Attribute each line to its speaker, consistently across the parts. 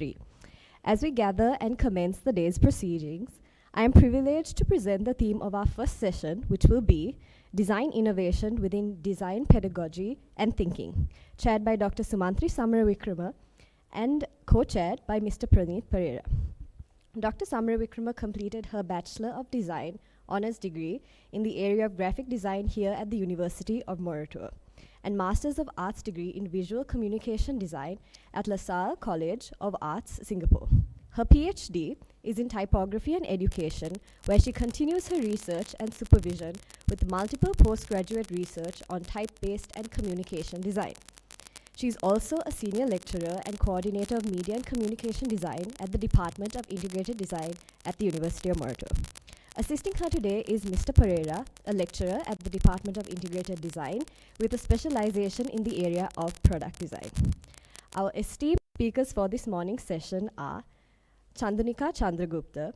Speaker 1: 2023. As we gather and commence the day's proceedings, I am privileged to present the theme of our first session, which will be Design Innovation within Design Pedagogy and Thinking, chaired by Dr. Sumanthri Samarawickrama and co-chaired by Mr.Praneeth Perera. Dr. Samarawickrama completed her Bachelor of Design Honours degree in the area of graphic design here at the University of Moratuwa, and Masters of Arts degree in Visual Communication Design at LaSalle College of Arts, Singapore. Her PhD is in Typography and Education, where she continues her research and supervision with multiple postgraduate research on type-based and communication design. She is also a senior lecturer and coordinator of Media and Communication Design at the Department of Integrated Design at the University of Moratuwa. Assisting her today is Mr. Perera, a lecturer at the Department of Integrated Design with a specialization in the area of product design. Our esteemed speakers for this morning's session are Chandhanika Chandragupta,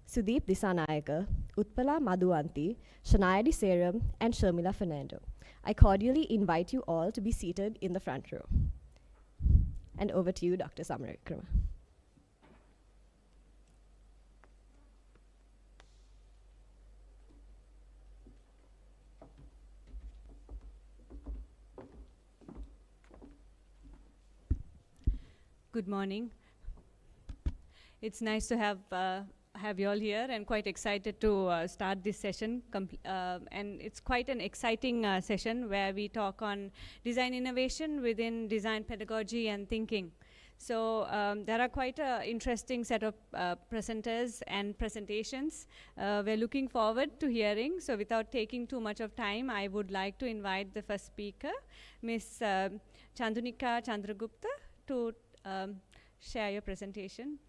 Speaker 1: Sudeep Disanayaka, Utpala Madhuvanti, Shanayadi Seram, and Sharmila Fernando. I cordially invite you all to be seated in the front row. And over to you, Dr. Samarawickrama.
Speaker 2: Good morning. It's nice to have you all here, and quite excited to start this session. And it's quite an exciting session where we talk on design innovation within design pedagogy and thinking. So there are quite an interesting set of presenters and presentations. We're looking forward to hearing. So without taking too much of time, I would like to invite the first speaker, Ms. Chandhanika Chandragupta, to share your presentation.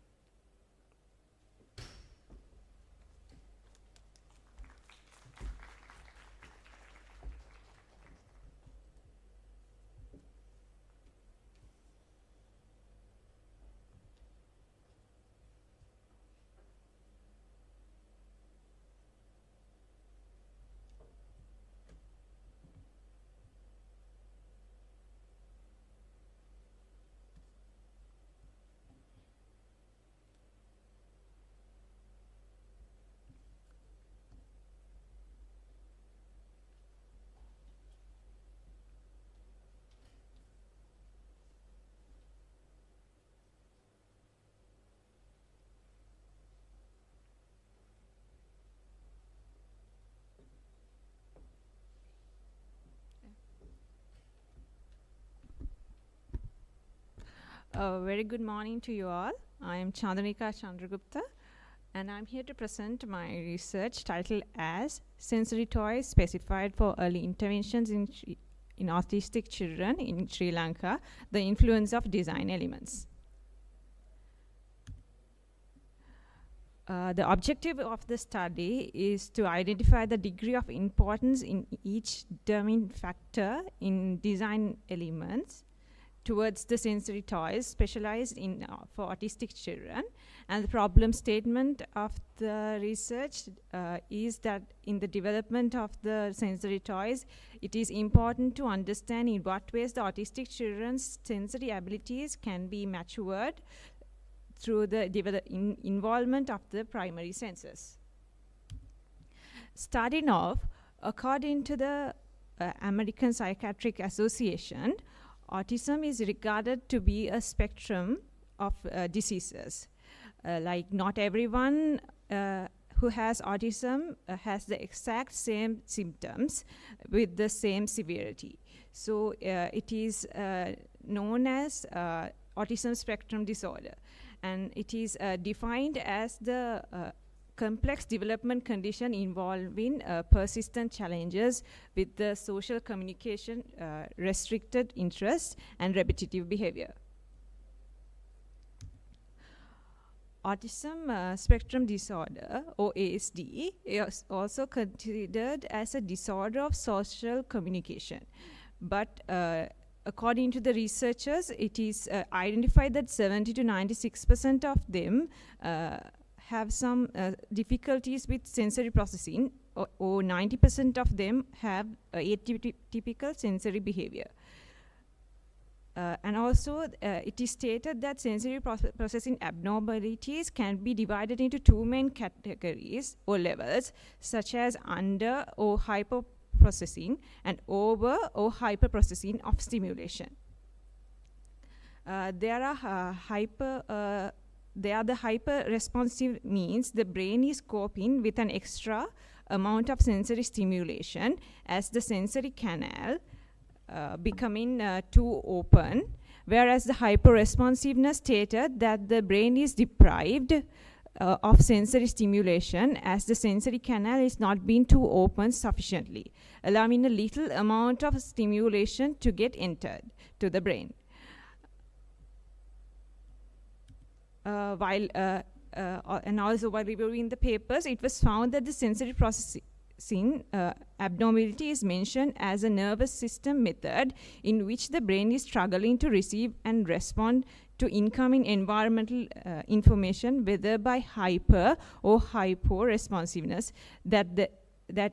Speaker 3: Very good morning to you all. I am Chandhanika Chandragupta, and I'm here to present my research titled as Sensory Toys Specified for Early Interventions in Autistic Children in Sri Lanka, the Influence of Design Elements. The objective of the study is to identify the degree of importance in each determining factor in design elements towards the sensory toys specialized in for autistic children. And the problem statement of the research is that in the development of the sensory toys, it is important to understand in what ways the autistic children's sensory abilities can be matured through the involvement of the primary senses. Starting off, according to the American Psychiatric Association, autism is regarded to be a spectrum of diseases. Like not everyone who has autism has the exact same symptoms with the same severity. So it is known as autism spectrum disorder. And it is defined as the complex development condition involving persistent challenges with the social communication, restricted interest, and repetitive behavior. Autism spectrum disorder, or ASD, is also considered as a disorder of social communication. But according to the researchers, it is identified that 70 to 96% of them have some difficulties with sensory processing, or 90% of them have atypical sensory behavior. And also, it is stated that sensory processing abnormalities can be divided into two main categories or levels, such as under or hyper processing and over or hyper processing of stimulation. There are the hyper responsive means the brain is coping with an extra amount of sensory stimulation as the sensory canal becoming too open, whereas the hyperresponsiveness stated that the brain is deprived of sensory stimulation as the sensory canal is not being too open sufficiently, allowing a little amount of stimulation to get entered to the brain. And also while reviewing the papers, it was found that the sensory processing abnormality is mentioned as a nervous system method in which the brain is struggling to receive and respond to incoming environmental information, whether by hyper or hypo responsiveness that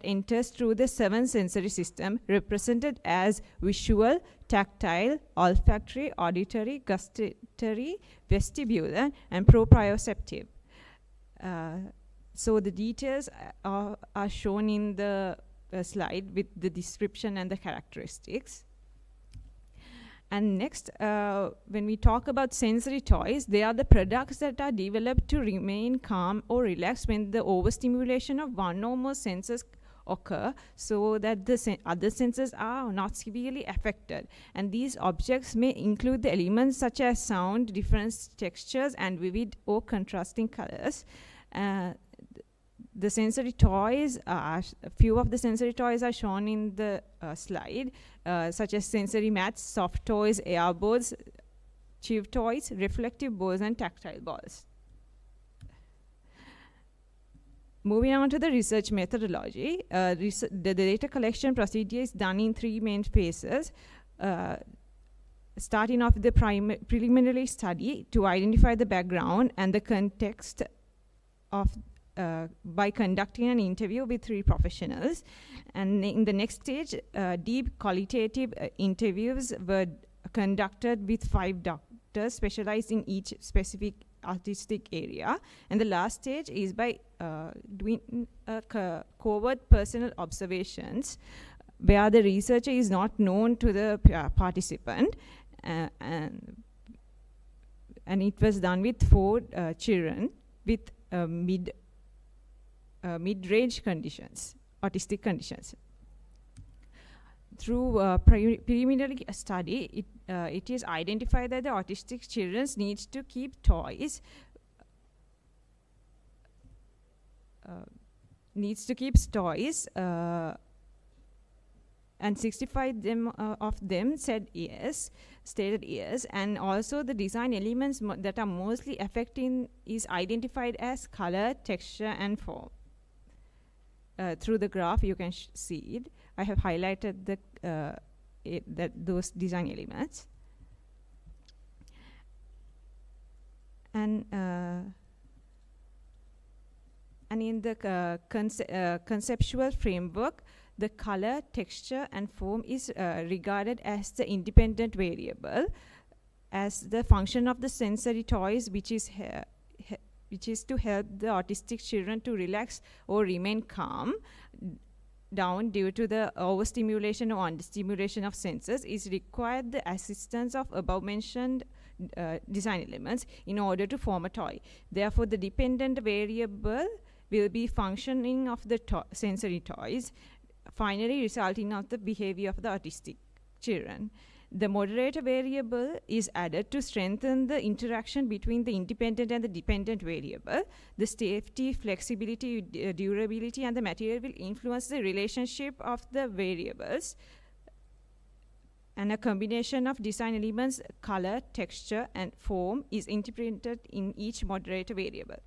Speaker 3: enters through the 7 sensory system represented as visual, tactile, olfactory, auditory, gustatory, vestibular, and proprioceptive. So the details are shown in the slide with the description and the characteristics. And next, when we talk about sensory toys, they are the products that are developed to remain calm or relaxed when the overstimulation of one or more senses occur, so that the other senses are not severely affected. And these objects may include the elements such as sound, different textures, and vivid or contrasting colors. The sensory toys, a few of the sensory toys are shown in the slide, such as sensory mats, soft toys, air balls, chew toys, reflective balls, and tactile balls. Moving on to the research methodology, the data collection procedure is done in 3 main phases. Starting off the preliminary study to identify the background and the context of by conducting an interview with 3 professionals. And in the next stage, deep qualitative interviews were conducted with 5 doctors specialized in each specific artistic area. And the last stage is by doing covert personal observations where the researcher is not known to the participant. And it was done with 4 children with mid-range conditions, autistic conditions. Through preliminary study, it is identified that the autistic children needs to keep toys, and 65 of them said yes, stated yes, and also the design elements that are mostly affecting is identified as color, texture, and form. Through the graph, you can see it. I have highlighted those design elements. And in the conceptual framework, the color, texture, and form is regarded as the independent variable, as the function of the sensory toys, which is to help the autistic children to relax or remain calm down due to the overstimulation or understimulation of senses, is required the assistance of above mentioned design elements in order to form a toy. Therefore, the dependent variable will be functioning of the sensory toys, finally resulting of the behavior of the autistic children. The moderator variable is added to strengthen the interaction between the independent and the dependent variable. The safety, flexibility, durability, and the material will influence the relationship of the variables. And a combination of design elements, color, texture, and form is interpreted in each moderator variable.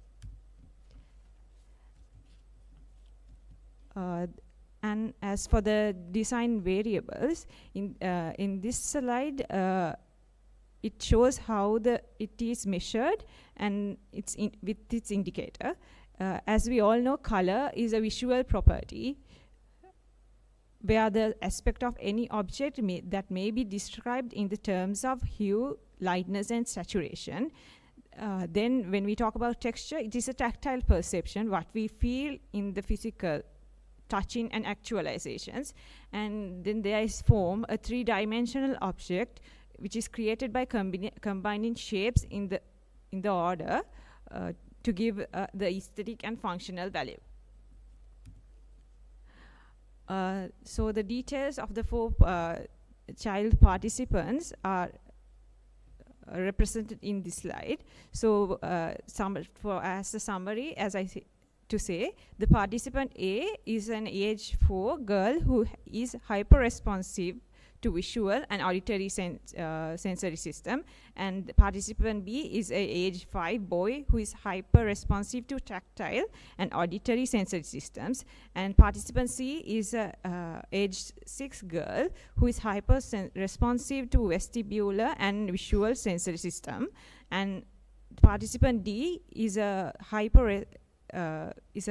Speaker 3: And as for the design variables, in this slide, it shows how it is measured and with its indicator. As we all know, color is a visual property where the aspect of any object that may be described in the terms of hue, lightness, and saturation. Then when we talk about texture, it is a tactile perception, what we feel in the physical, touching and actualizations. And then there is form, a three-dimensional object which is created by combining shapes in the order to give the aesthetic and functional value. So the details of the 4 child participants are represented in this slide. So as a summary, as I say, the participant A is an age 4 girl who is hyper-responsive to visual and auditory sensory system, and participant B is a age 5 boy who is hyper-responsive to tactile and auditory sensory systems, and participant C is a age 6 girl who is hyper-responsive to vestibular and visual sensory system, and participant D is a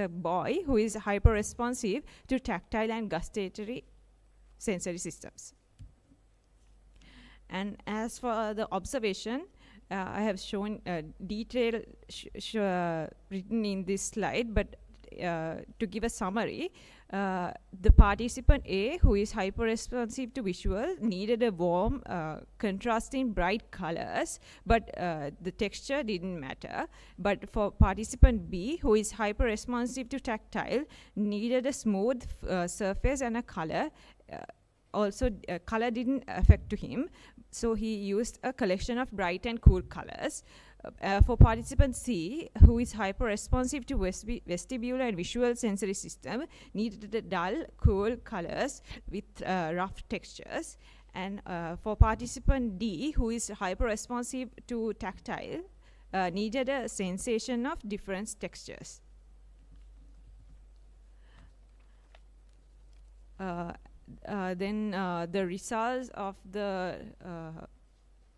Speaker 3: boy who is hyper-responsive to tactile and gustatory sensory systems. And as for the observation, I have shown detail written in this slide, but to give a summary, the participant A, who is hyper-responsive to visual, needed a warm, contrasting bright colors, but the texture didn't matter. But for participant B, who is hyper-responsive to tactile, needed a smooth surface and a color. Also, color didn't affect to him, so he used a collection of bright and cool colors. For participant C, who is hyper-responsive to vestibular and visual sensory system, needed the dull, cool colors with rough textures. And for participant D, who is hyper-responsive to tactile, needed a sensation of different textures. Then the results of the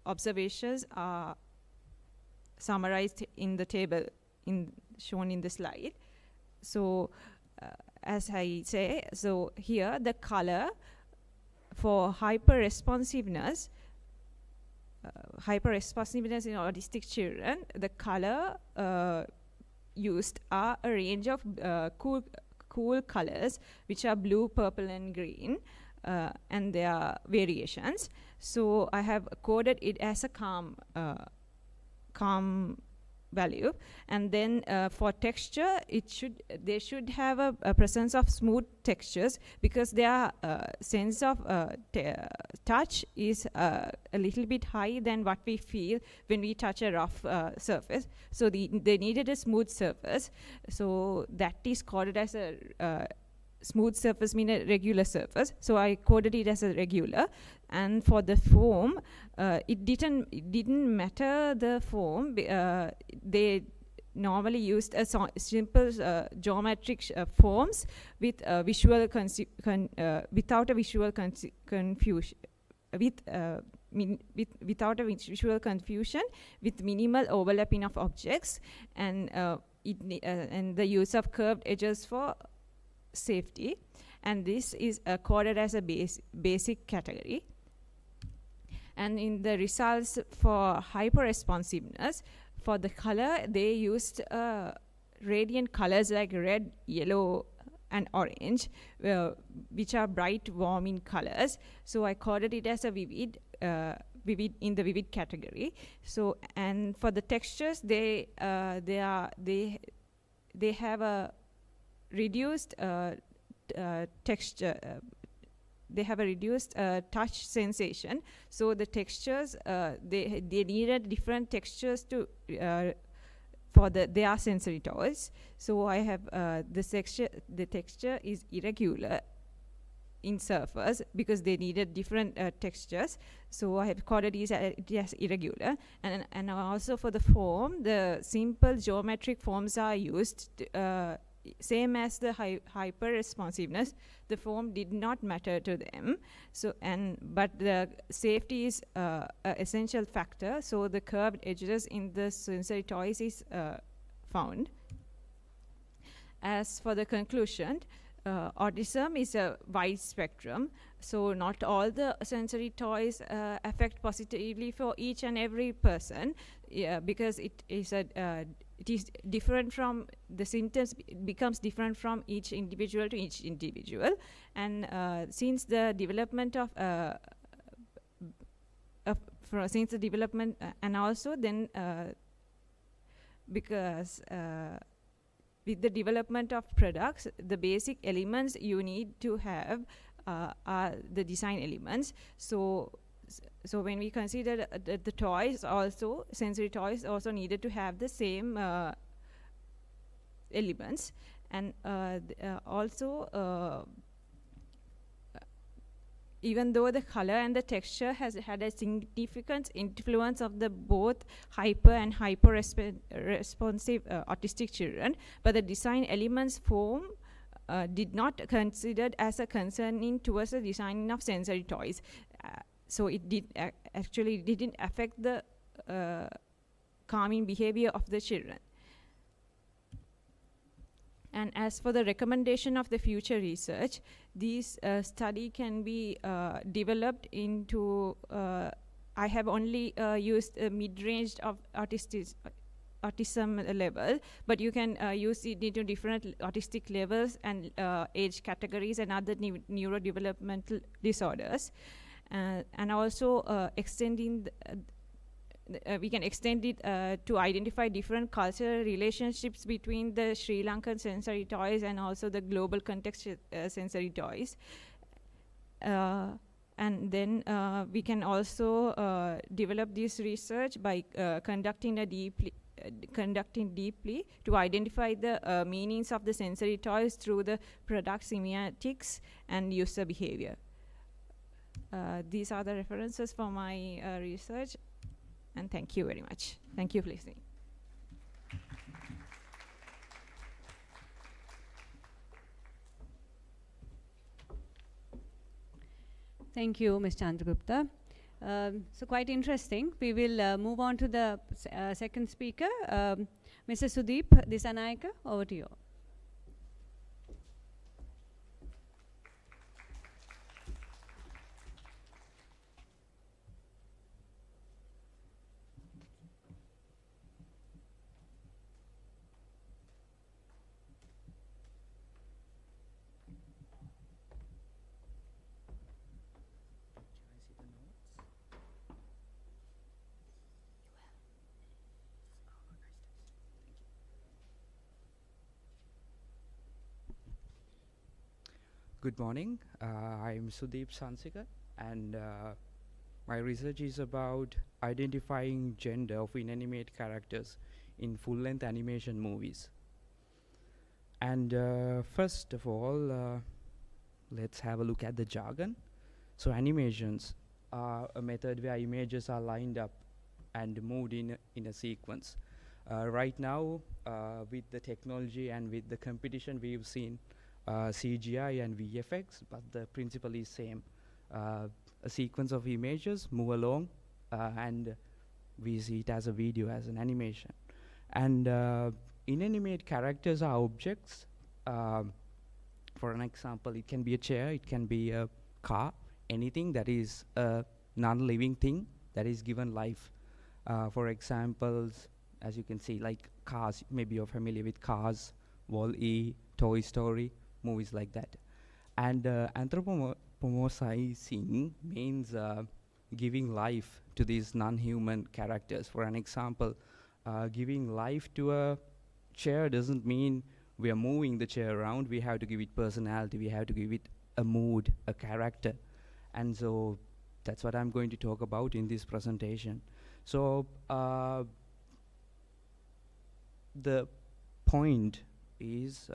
Speaker 3: observations are summarized in the table shown in the slide. So as I say, so here the color for hyper-responsiveness in autistic children, the color used are a range of cool colors, which are blue, purple, and green, and there are variations. So I have coded it as a calm value, and then for texture, they should have a presence of smooth textures, because their sense of touch is a little bit high than what we feel when we touch a rough surface. So they needed a smooth surface. So that is coded as a smooth surface, mean a regular surface. So I coded it as a regular. And for the form, it didn't matter the form. They normally used a simple geometric forms with visual without a visual confusion, without a visual confusion, with minimal overlapping of objects, and the use of curved edges for safety. And this is coded as a basic category. And in the results for hyper-responsiveness, for the color, they used radiant colors like red, yellow, and orange, which are bright, warming colors. So I coded it as a vivid in the vivid category. So, and for the textures, they have a reduced texture. They have a reduced touch sensation. So the textures, they needed different textures to for their sensory toys. So I have the texture is irregular in surface because they needed different textures. So I have coded it as irregular. And also for the form, the simple geometric forms are used to, same as the hyper-responsiveness. The form did not matter to them. So but the safety is an essential factor. So the curved edges in the sensory toys is found. As for the conclusion, autism is a wide spectrum, so not all the sensory toys affect positively for each and every person, because it is different from the symptoms. It becomes different from each individual to each individual, and since the development of and also then because with the development of products, the basic elements you need to have are the design elements. So when we consider the toys also, sensory toys also needed to have the same elements. And also, even though the color and the texture has had a significant influence of the both hyper and responsive autistic children, but the design elements form did not considered as a concerning towards the designing of sensory toys. So it did actually didn't affect the calming behavior of the children. And as for the recommendation of the future research, these study can be developed into, I have only used a mid-range of autism level, but you can use it into different autistic levels and age categories and other neurodevelopmental disorders. And also extending we can extend it to identify different cultural relationships between the Sri Lankan sensory toys and also the global context sensory toys. And then we can also develop this research by conducting deeply to identify the meanings of the sensory toys through the product semiotics and user behavior. These are the references for my research. And thank you very much. Thank you for listening.
Speaker 2: Thank you, Ms. Chandragupta. So quite interesting. We will move on to the second speaker, Mr. Sudeep Disanayaka. Over to you.
Speaker 4: Good morning. I'm Sudeep Sansika, and my research is about identifying gender of inanimate characters in full-length animation movies. And first of all, let's have a look at the jargon. So animations are a method where images are lined up and moved in a sequence. Right now, with the technology and with the competition, we've seen CGI and VFX, but the principle is same. A sequence of images move along, and we see it as a video, as an animation. And inanimate characters are objects. For an example, it can be a chair, it can be a car, anything that is a non-living thing that is given life. For examples, as you can see, like Cars, maybe you're familiar with Cars, Wall-E, Toy Story, movies like that. And anthropomorphizing means giving life to these non-human characters. For an example, giving life to a chair doesn't mean we are moving the chair around. We have to give it personality. We have to give it a mood, a character. And so that's what I'm going to talk about in this presentation. So the point is,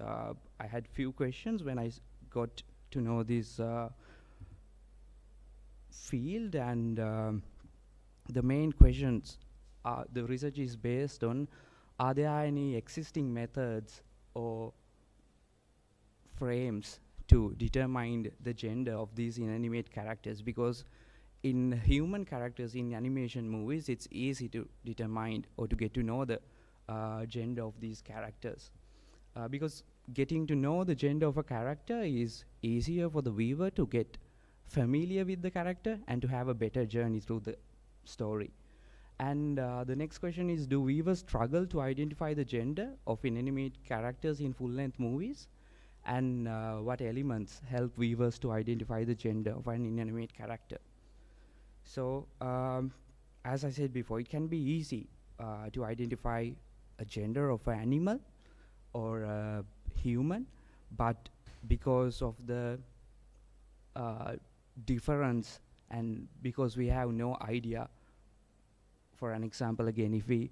Speaker 4: I had few questions when I got to know this field, and the main questions the research is based on: are there any existing methods or frames to determine the gender of these inanimate characters? Because in human characters in animation movies, it's easy to determine or to get to know the gender of these characters. Because getting to know the gender of a character is easier for the viewer to get familiar with the character and to have a better journey through the story. And the next question is, do viewers struggle to identify the gender of inanimate characters in full-length movies? And what elements help viewers to identify the gender of an inanimate character? So, as I said before, it can be easy to identify a gender of an animal or a human, but because of the difference and because we have no idea, for an example, again, if we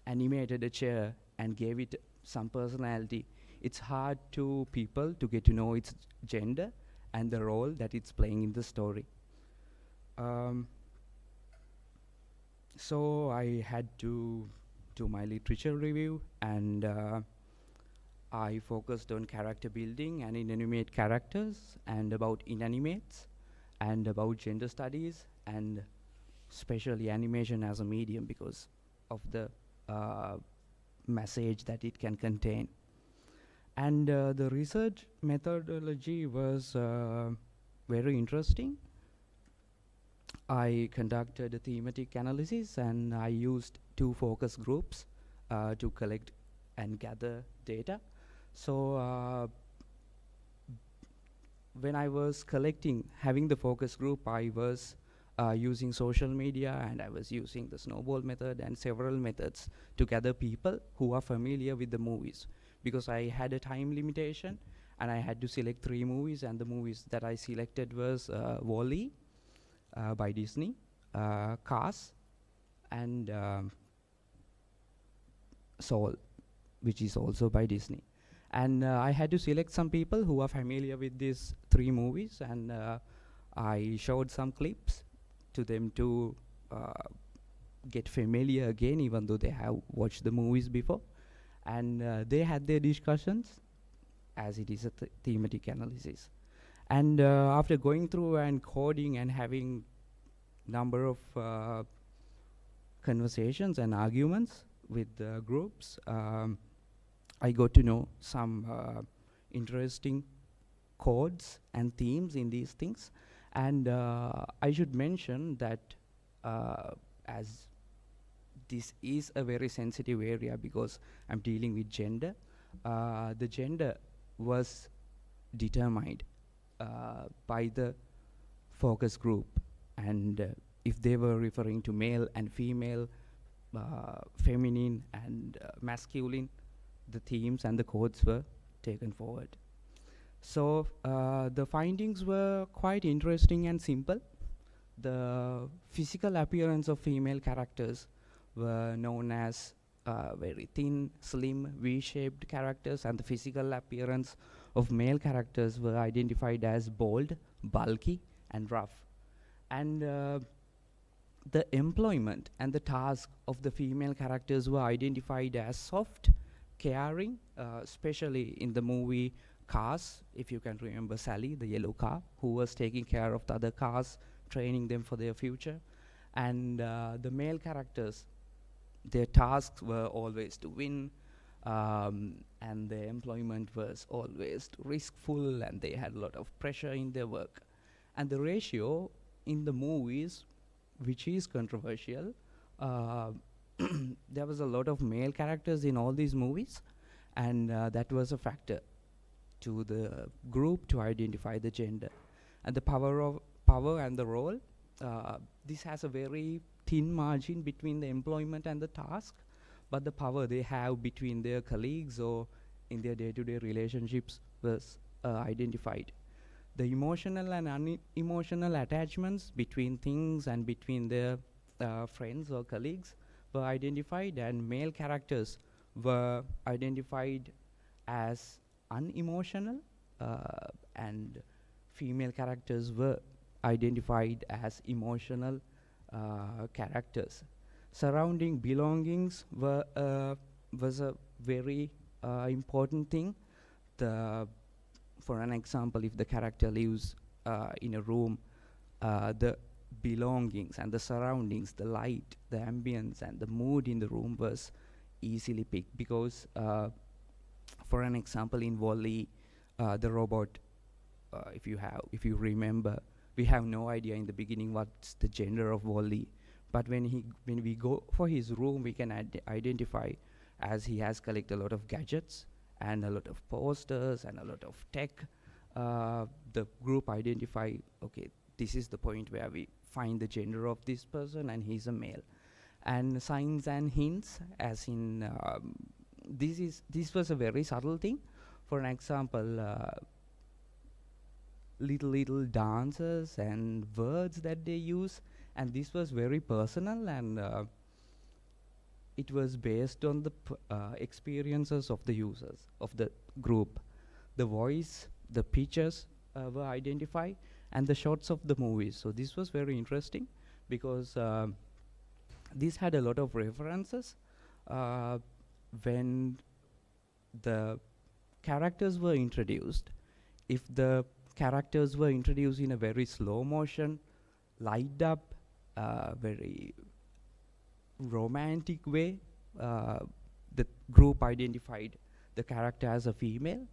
Speaker 4: animated a chair and gave it some personality, it's hard to people to get to know its gender and the role that it's playing in the story. So I had to do my literature review, and I focused on character building and inanimate characters and about inanimates and about gender studies and especially animation as a medium because of the message that it can contain. And the research methodology was very interesting. I conducted a thematic analysis and I used 2 focus groups to collect and gather data. So when I was having the focus group, I was using social media and I was using the snowball method and several methods to gather people who are familiar with the movies, because I had a time limitation and I had to select 3 movies, and the movies that I selected was Wall-E by Disney, Cars, and Soul, which is also by Disney. And I had to select some people who are familiar with these 3 movies, and I showed some clips to them to get familiar again, even though they have watched the movies before. And they had their discussions, as it is a thematic analysis. And after going through and coding and having number of conversations and arguments with the groups, I got to know some interesting codes and themes in these things. And I should mention that as this is a very sensitive area because I'm dealing with gender, the gender was determined by the focus group, and if they were referring to male and female, feminine and masculine, the themes and the codes were taken forward. So the findings were quite interesting and simple. The physical appearance of female characters were known as very thin, slim, V-shaped characters, and the physical appearance of male characters were identified as bold, bulky, and rough. And the employment and the task of the female characters were identified as soft, caring, especially in the movie Cars, if you can remember Sally, the yellow car, who was taking care of the other cars, training them for their future. And the male characters, their tasks were always to win, and their employment was always riskful, and they had a lot of pressure in their work. And the ratio in the movies, which is controversial, there was a lot of male characters in all these movies, and that was a factor to the group to identify the gender. And the power and the role, this has a very thin margin between the employment and the task, but the power they have between their colleagues or in their day-to-day relationships was identified. The emotional and unemotional attachments between things and between their friends or colleagues were identified, and male characters were identified as unemotional, and female characters were identified as emotional characters. Surrounding belongings was a very important thing. For an example, if the character lives in a room, the belongings and the surroundings, the light, the ambience, and the mood in the room was easily picked, because For an example, in Wall-E, the robot, if you remember, we have no idea in the beginning what's the gender of Wall-E. But when we go for his room, we can identify, as he has collected a lot of gadgets and a lot of posters and a lot of tech. The group identify, okay, this is the point where we find the gender of this person, and he's a male. And signs and hints, as in this was a very subtle thing. For an example, little dances and words that they use, and this was very personal, and it was based on the experiences of the users of the group. The voice, the pictures were identified, and the shots of the movies. So this was very interesting because this had a lot of references when the characters were introduced. If the characters were introduced in a very slow motion, light up, very romantic way, the group identified the character as a female,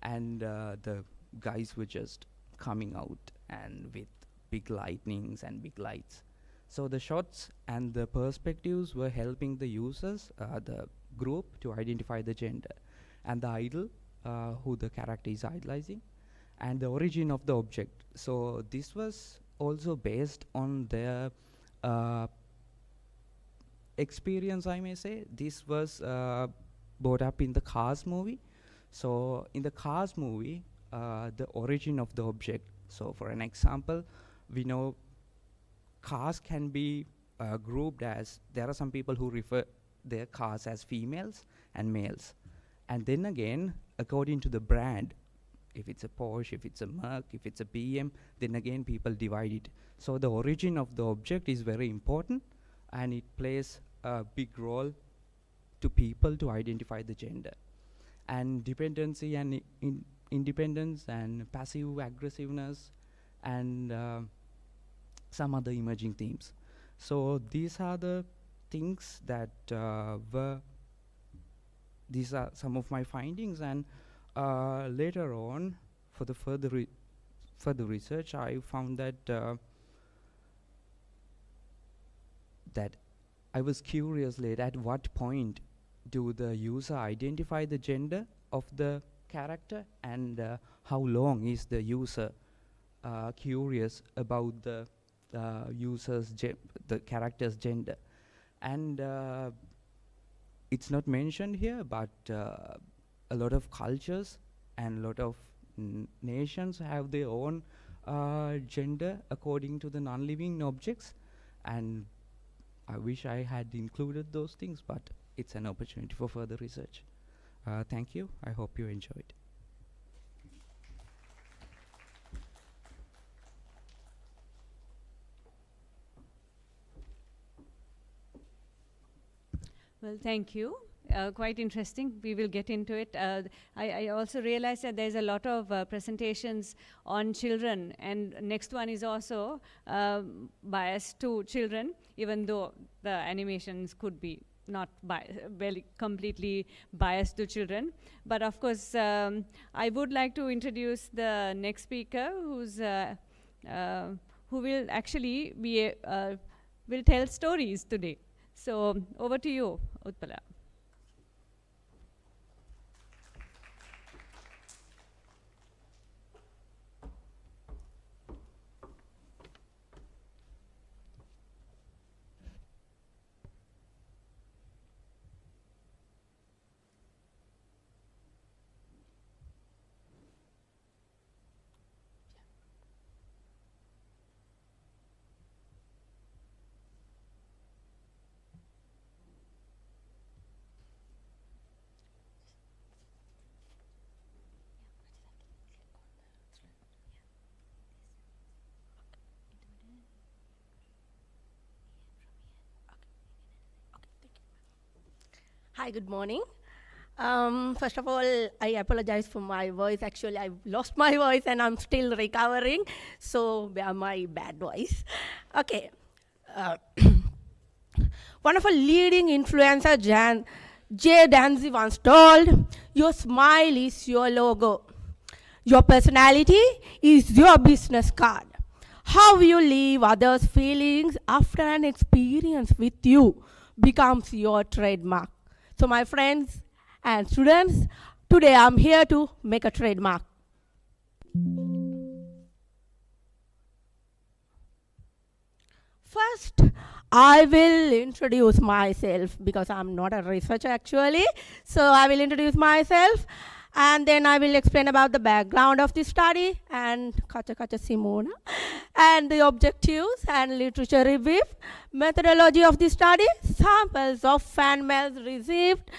Speaker 4: and the guys were just coming out and with big lightnings and big lights. So the shots and the perspectives were helping the users, the group, to identify the gender and the idol, who the character is idolizing, and the origin of the object. So this was also based on their experience, I may say. This was brought up in the Cars movie. So in the Cars movie, the origin of the object. So for an example, we know cars can be grouped as, there are some people who refer their cars as females and males. And then again, according to the brand, if it's a Porsche, if it's a Merc, if it's a BM, then again people divide it. So the origin of the object is very important, and it plays a big role to people to identify the gender. And dependency and independence and passive aggressiveness and some other emerging themes. So these are the things that these are some of my findings, and later on, for the further research, I found that that I was curious later, at what point do the user identify the gender of the character, and how long is the user curious about the the character's gender. And it's not mentioned here, but a lot of cultures and a lot of nations have their own gender according to the non-living objects, and I wish I had included those things, but it's an opportunity for further research. Thank you. I hope you enjoyed.
Speaker 2: Well, thank you. Quite interesting. We will get into it. I also realized that there's a lot of presentations on children, and next one is also biased to children, even though the animations could be not very completely biased to children. But of course, I would like to introduce the next speaker, who will actually be will tell stories today. So over to you, Utpala.
Speaker 5: Hi, good morning. First of all, I apologize for my voice. Actually, I lost my voice and I'm still recovering, so bear my bad voice. Okay. One of a leading influencer, Jay Danzy once told, your smile is your logo. Your personality is your business card. How you leave others' feelings after an experience with you becomes your trademark. So my friends and students, today I'm here to make a trademark. First, I will introduce myself because I'm not a researcher actually. So I will introduce myself and then I will explain about the background of the study and Kacha Simona and the objectives and literature review, methodology of the study, samples of fan mails received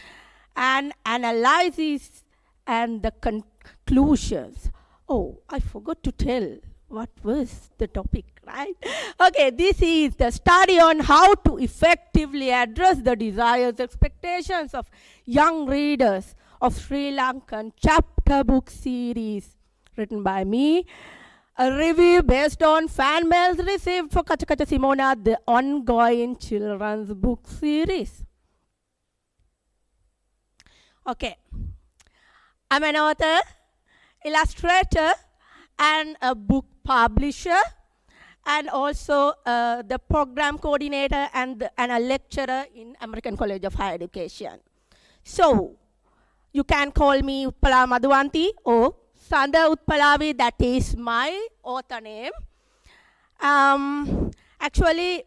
Speaker 5: and analysis and the conclusions. Oh, I forgot to tell what was the topic, right? Okay, this is the study on how to effectively address the desires, expectations of young readers of Sri Lankan chapter book series written by me. A review based on fan mails received for Kacha Simona, the ongoing children's book series. Okay, I'm an author, illustrator, and a book publisher, and also the program coordinator and a lecturer in American College of Higher Education. So, you can call me Utpala Madhuvanti or Sanda Utpalavi, that is my author name. Actually,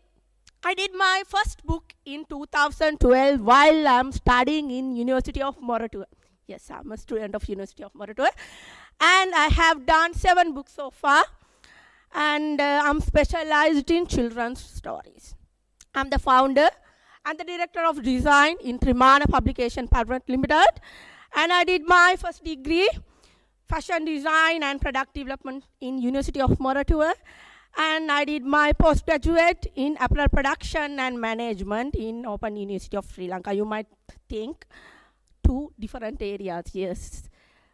Speaker 5: I did my first book in 2012 while I'm studying in University of Moratuwa. Yes, I'm a student of University of Moratuwa. And I have done 7 books so far. And I'm specialized in children's stories. I'm the founder and the director of design in Trimana Publication Private Limited. And I did my first degree, fashion design and product development in University of Moratuwa. And I did my postgraduate in apparel production and management in Open University of Sri Lanka. You might think 2 different areas, yes.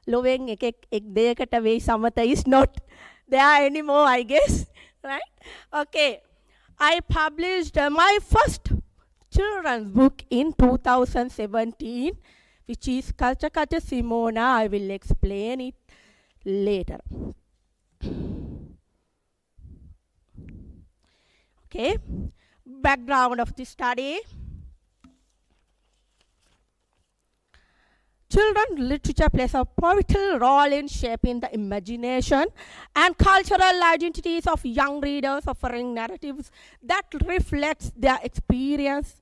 Speaker 5: Loving ek deyakata way samatha is not there anymore, I guess, right? Okay, I published my first children's book in 2017, which is Kacha Simona. I will explain it later. Okay, background of the study. Children's literature plays a pivotal role in shaping the imagination and cultural identities of young readers, offering narratives that reflects their experience,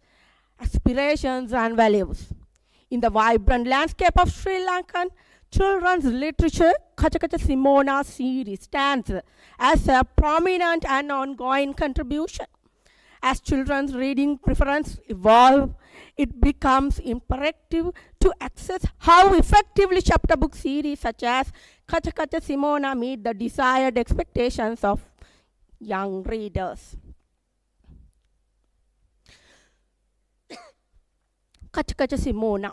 Speaker 5: aspirations, and values. In the vibrant landscape of Sri Lankan children's literature, Kacha Simona series stands as a prominent and ongoing contribution. As children's reading preferences evolve, it becomes imperative to assess how effectively chapter book series such as Kacha Simona meet the desired expectations of young readers. Kacha Simona.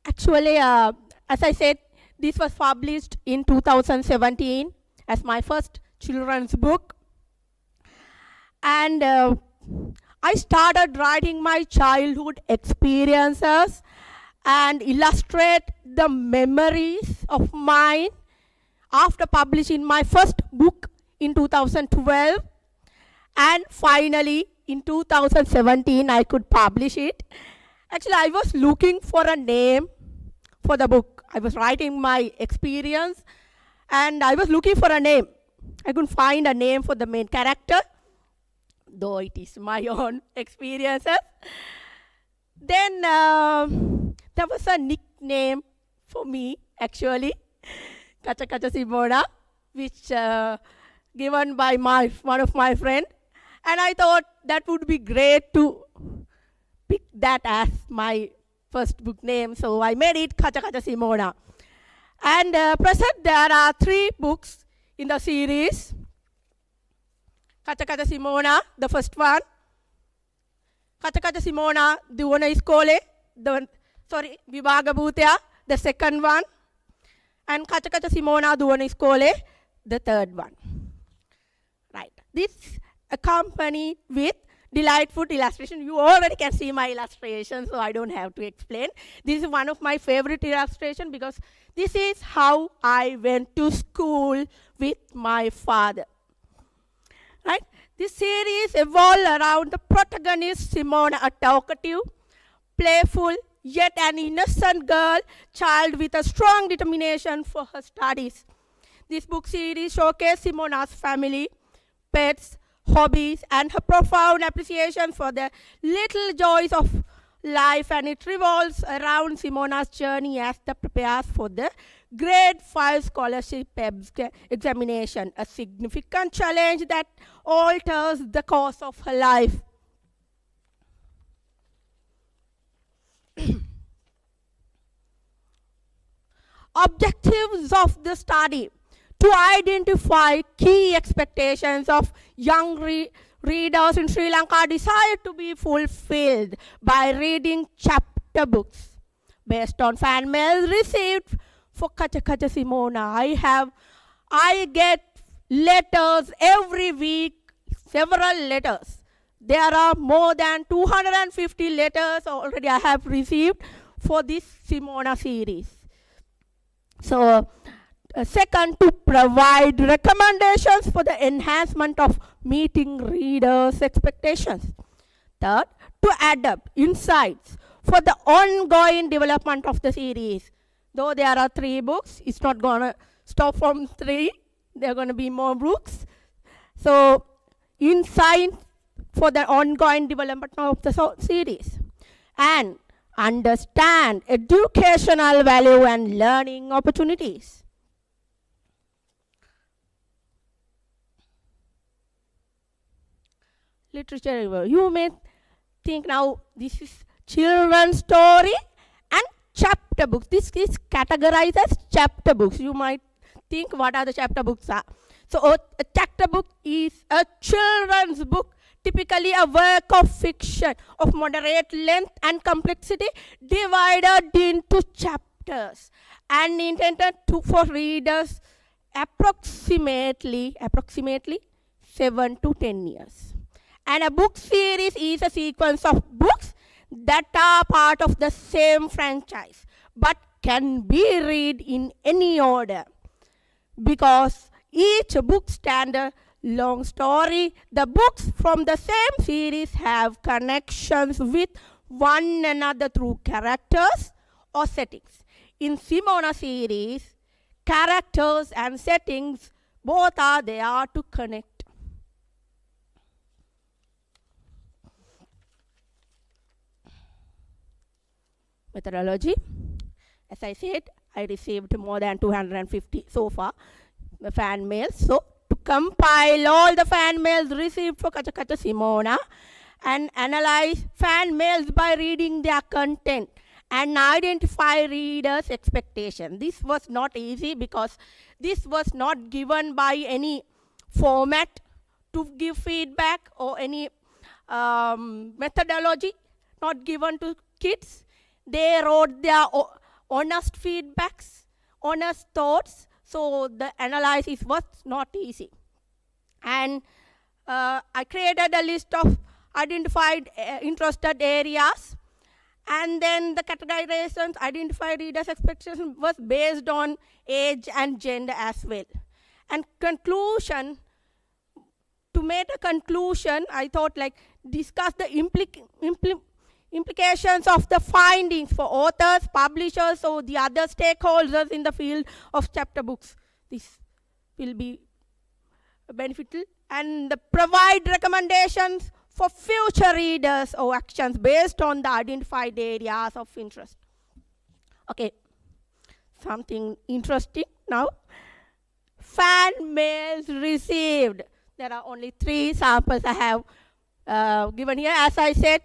Speaker 5: Actually, as I said, this was published in 2017 as my first children's book. And I started writing my childhood experiences and illustrate the memories of mine after publishing my first book in 2012. And finally, in 2017, I could publish it. Actually, I was looking for a name for the book. I was writing my experience and I was looking for a name. I couldn't find a name for the main character, though it is my own experiences. Then there was a nickname for me, actually, Kacha Simona, which given by one of my friends. And I thought that would be great to pick that as my first book name. So I made it Kacha Simona. And present there are 3 books in the series. Kacha Simona, the first one. Kacha Simona, Duona Iskole, Vivaga Bhutya, the second one. And Kacha Simona, Duona Iskole, the third one. Right. This accompanied with delightful illustration. You already can see my illustration, so I don't have to explain. This is one of my favorite illustration because this is how I went to school with my father. Right? This series evolved around the protagonist Simona, a talkative, playful, yet an innocent child with a strong determination for her studies. This book series showcases Simona's family, pets, hobbies, and her profound appreciation for the little joys of life, and it revolves around Simona's journey as she prepares for the Grade 5 scholarship examination, a significant challenge that alters the course of her life. Objectives of the study: to identify key expectations of young readers in Sri Lanka desired to be fulfilled by reading chapter books based on fan mail received for Kacha Kacha Simona. I get letters every week, several letters. There are more than 250 letters already I have received for this Simona series. So, second, to provide recommendations for the enhancement of meeting readers' expectations. Third, to adapt insights for the ongoing development of the series. Though there are 3 books, it's not going to stop from 3. There are going to be more books. So, insight for the ongoing development of the series. And understand educational value and learning opportunities. Literature review. You may think now this is children's story and chapter books. This is categorized as chapter books. You might think what are the chapter books are. So a chapter book is a children's book, typically a work of fiction of moderate length and complexity divided into chapters and intended for readers approximately 7 to 10 years. And a book series is a sequence of books that are part of the same franchise but can be read in any order. Because each book stands a long story, the books from the same series have connections with one another through characters or settings. In Simona series, characters and settings both are there to connect. Methodology. As I said, I received more than 250 so far fan mails. So to compile all the fan mails received for Kacha Kacha Simona and analyze fan mails by reading their content and identify readers' expectation. This was not easy because this was not given by any format to give feedback or any methodology not given to kids. They wrote their honest feedbacks, honest thoughts, so the analysis was not easy. And I created a list of identified interested areas, and then the categorizations, identified readers' expectations was based on age and gender as well. And conclusion, to make a conclusion, I thought like discuss the implications of the findings for authors, publishers, or the other stakeholders in the field of chapter books. This will be beneficial. And provide recommendations for future readers or actions based on the identified areas of interest. Okay, something interesting now. Fan mails received. There are only 3 samples I have given here. As I said,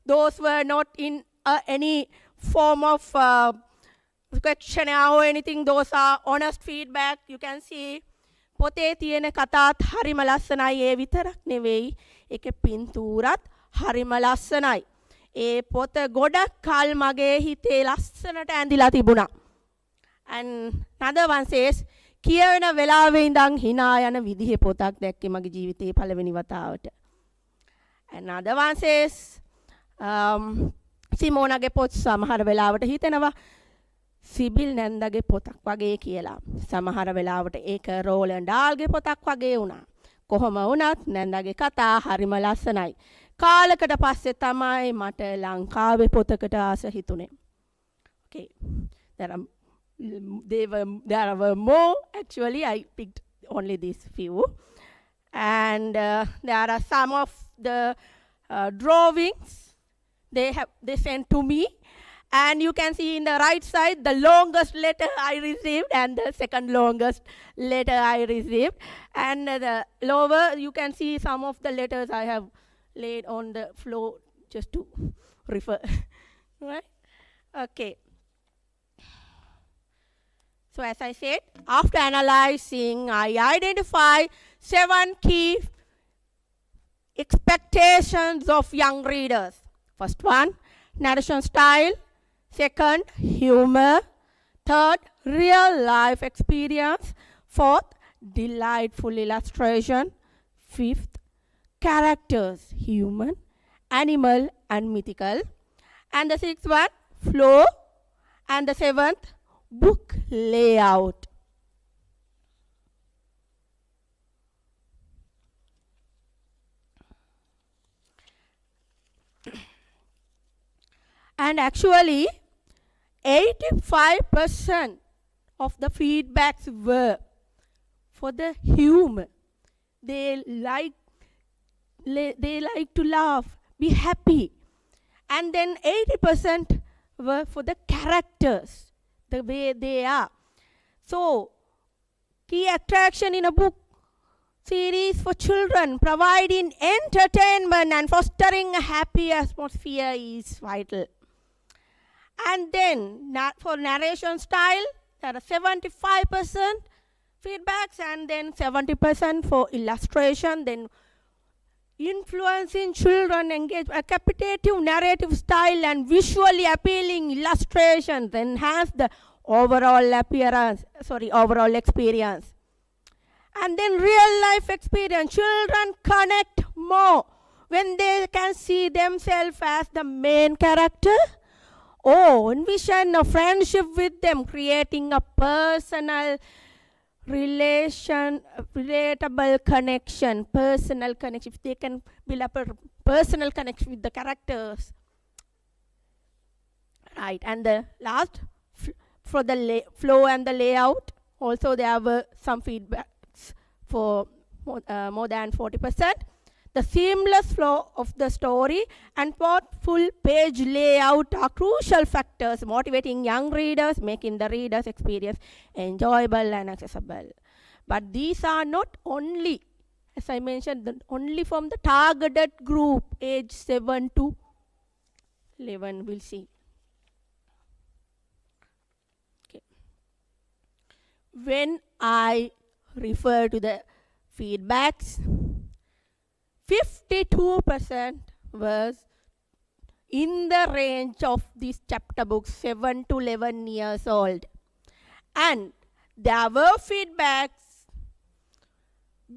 Speaker 5: those were not in any form of questionnaire or anything. Those are honest feedback. You can see පොතේ තියෙන කතාත් හරිම ලස්සනයි. ඒ විතරක් නෙවෙයි, ඒකේ පින්තූරත් හරිම ලස්සනයි. ඒ පොත ගොඩක් කල් මගේ හිතේ ලස්සනට ඇඳිලා තිබුණා. And another one says, කියවන වෙලාවේ ඉඳන් hina යන විදිහේ පොතක් දැක්කේ මගේ ජීවිතේ පළවෙනි වතාවට. Another one says, සිමෝනගේ පොත් සමහර වෙලාවට හිතෙනවා සිබිල් නැන්දගේ පොතක් වගේ කියලා. සමහර වෙලාවට ඒක රෝලන් ඩාල්ගේ පොතක් වගේ වුණා. කොහොම වුණත් නැන්දගේ කතා හරිම ලස්සනයි. කාලකට පස්සේ තමයි මට ලංකාවේ පොතකට ආස හිතුනේ. Okay. There were more. Actually, I picked only these few. And there are some of the drawings they sent to me. And you can see in the right side the longest letter I received and the second longest letter I received. And the lower you can see some of the letters I have laid on the floor just to refer. Right? Okay. So as I said, after analyzing, I identify 7 key expectations of young readers. First one, narration style. Second, humor. Third, real life experience. Fourth, delightful illustration. Fifth, characters, human, animal, and mythical. And the sixth one, flow. And the seventh, book layout. And actually, 85% of the feedbacks were for the humor. They like to laugh, be happy. And then 80% were for the characters, the way they are. So, key attraction in a book series for children, providing entertainment and fostering a happy atmosphere is vital. And then for narration style, there are 75% feedbacks and then 70% for illustration. Then influencing children engage a captivative narrative style and visually appealing illustrations enhance the overall experience. And then real life experience. Children connect more when they can see themselves as the main character or envision a friendship with them, creating a personal relatable connection, personal connection. If they can build up a personal connection with the characters. Right, and the last, for the flow and the layout, also there were some feedbacks for more than 40%. The seamless flow of the story and thoughtful page layout are crucial factors motivating young readers, making the reader's experience enjoyable and accessible. But these are not only, as I mentioned, only from the targeted group, age 7 to 11, we'll see. Okay. When I refer to the feedbacks, 52% was in the range of these chapter books, 7 to 11 years old. And there were feedbacks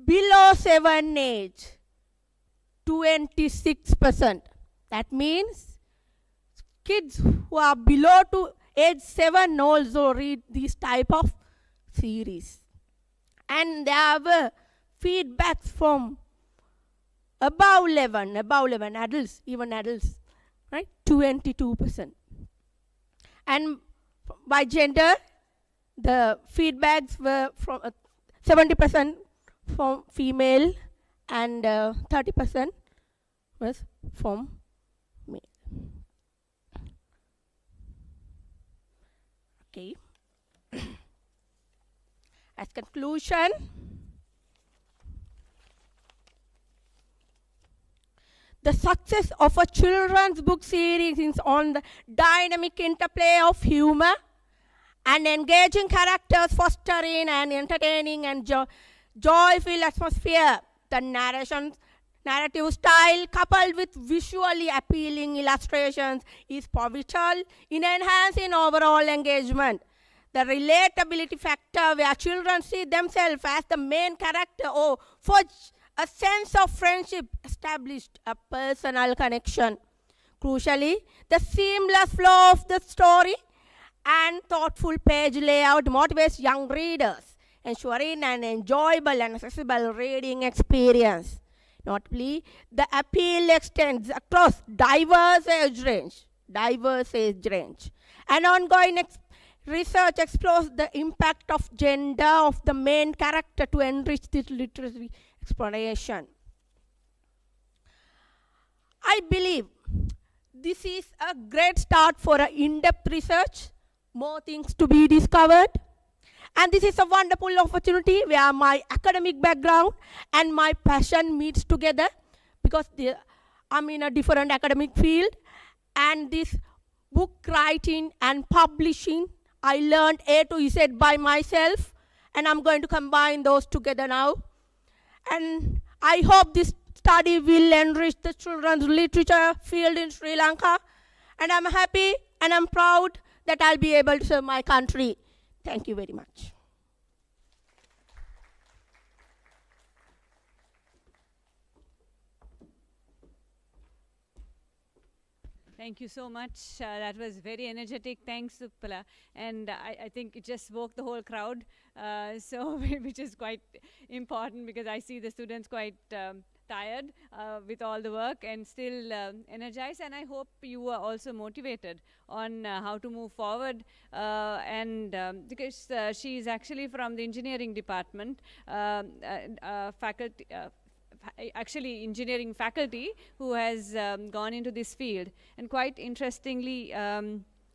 Speaker 5: below 7 age, 26%. That means kids who are below to age 7 also read these type of series. And there were feedbacks from above 11 adults, even adults, right? 22%. And by gender, the feedbacks were from 70% from female and 30% was from male. Okay. As conclusion, the success of a children's book series is on the dynamic interplay of humor and engaging characters, fostering and entertaining and joyful atmosphere. The narrative style coupled with visually appealing illustrations is pivotal in enhancing overall engagement. The relatability factor where children see themselves as the main character or forge A sense of friendship established, a personal connection. Crucially, the seamless flow of the story and thoughtful page layout motivates young readers, ensuring an enjoyable and accessible reading experience. Notably, the appeal extends across diverse age range. And ongoing research explores the impact of gender of the main character to enrich this literary exploration. I believe this is a great start for an in-depth research, more things to be discovered. And this is a wonderful opportunity where my academic background and my passion meets together, because I'm in a different academic field. And this book writing and publishing, I learned A to Z by myself, and I'm going to combine those together now. And I hope this study will enrich the children's literature field in Sri Lanka. And I'm happy and I'm proud that I'll be able to serve my country. Thank you very much.
Speaker 2: Thank you so much. That was very energetic. Thanks, Uppala. And I think it just woke the whole crowd, which is quite important, because I see the students quite tired with all the work and still energized. And I hope you are also motivated on how to move forward. Because she is actually from the engineering department, faculty. Actually engineering faculty who has gone into this field, and quite interestingly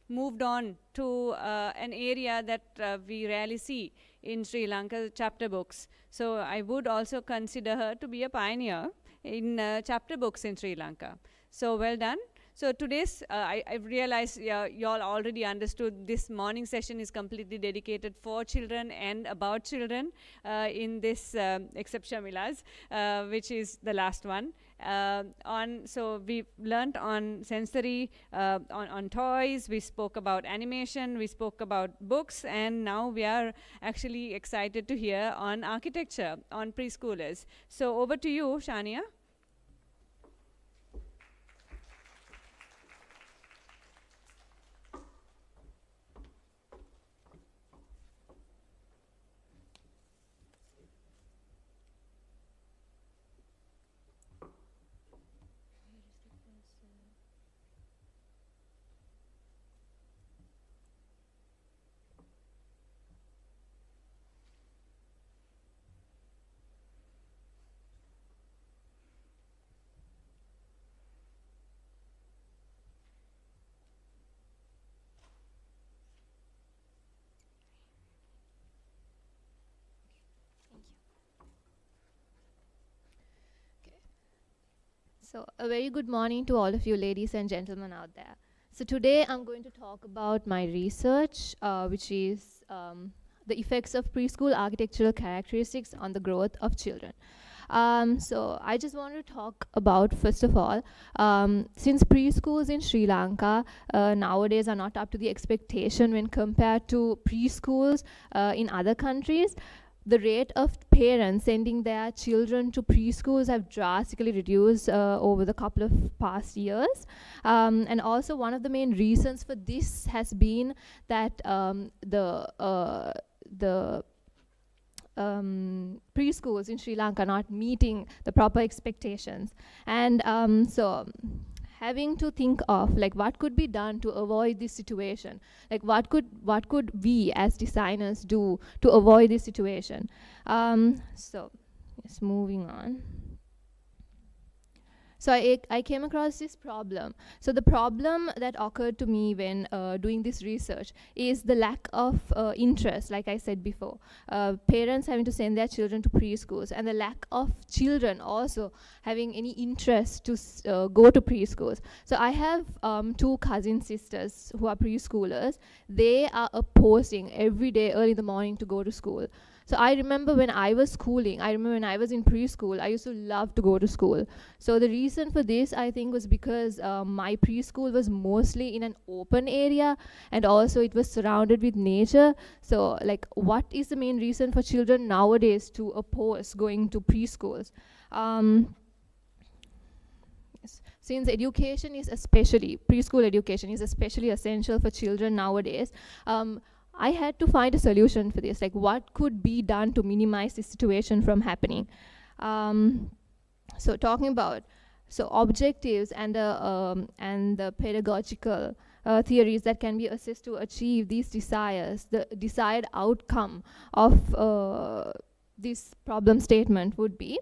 Speaker 2: moved on to an area that we rarely see in Sri Lanka, chapter books. So I would also consider her to be a pioneer in chapter books in Sri Lanka. So well done. So today's, I've realized you all already understood this morning session is completely dedicated for children and about children in this except Shamila's, which is the last one. So we learned on sensory, on toys, we spoke about animation, we spoke about books, and now we are actually excited to hear on architecture, on preschoolers. So over to you, Shania.
Speaker 6: So a very good morning to all of you ladies and gentlemen out there. So today I'm going to talk about my research, which is the effects of preschool architectural characteristics on the growth of children. So I just want to talk about, first of all, since preschools in Sri Lanka nowadays are not up to the expectation when compared to preschools in other countries, the rate of parents sending their children to preschools have drastically reduced over the couple of past years. And also one of the main reasons for this has been that the preschools in Sri Lanka are not meeting the proper expectations. And so having to think of like what could be done to avoid this situation, like what could we as designers do to avoid this situation. So yes, moving on. So I came across this problem. So the problem that occurred to me when doing this research is the lack of interest, like I said before. Parents having to send their children to preschools, and the lack of children also having any interest to go to preschools. So I have two cousin sisters who are preschoolers. They are opposing every day early in the morning to go to school. So I remember when I was schooling, I remember when I was in preschool, I used to love to go to school. So the reason for this, I think, was because my preschool was mostly in an open area, and also it was surrounded with nature. So like, what is the main reason for children nowadays to oppose going to preschools? Since education is especially, preschool education is especially essential for children nowadays, I had to find a solution for this, like what could be done to minimize this situation from happening. So talking about objectives and the pedagogical theories that can be assessed to achieve these desires, the desired outcome of this problem statement would be,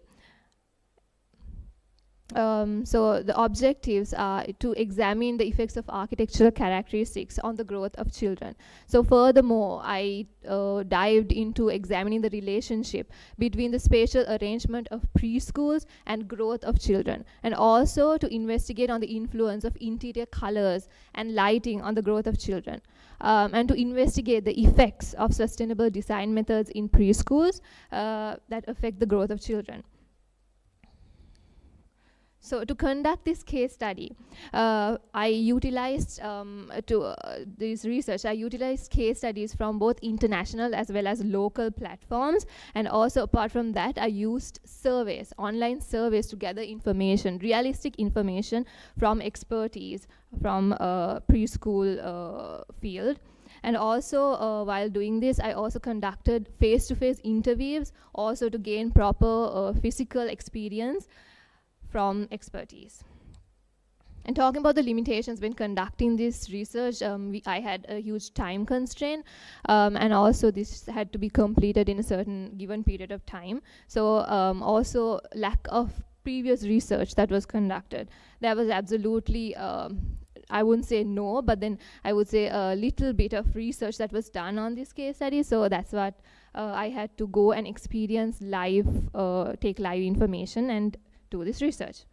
Speaker 6: so the objectives are to examine the effects of architectural characteristics on the growth of children. So furthermore, I dived into examining the relationship between the spatial arrangement of preschools and growth of children, and also to investigate on the influence of interior colors and lighting on the growth of children, and to investigate the effects of sustainable design methods in preschools that affect the growth of children. So to conduct this case study, I utilized this research. I utilized case studies from both international as well as local platforms, and also apart from that, I used surveys, online surveys, to gather information, realistic information from expertise from preschool field. And also, while doing this, I also conducted face-to-face interviews, also to gain proper physical experience from expertise. And talking about the limitations when conducting this research, I had a huge time constraint, and also this had to be completed in a certain given period of time. So also lack of previous research that was conducted. There was absolutely, I wouldn't say no, but then I would say a little bit of research that was done on this case study. So that's what I had to go and experience live, take live information and do this research.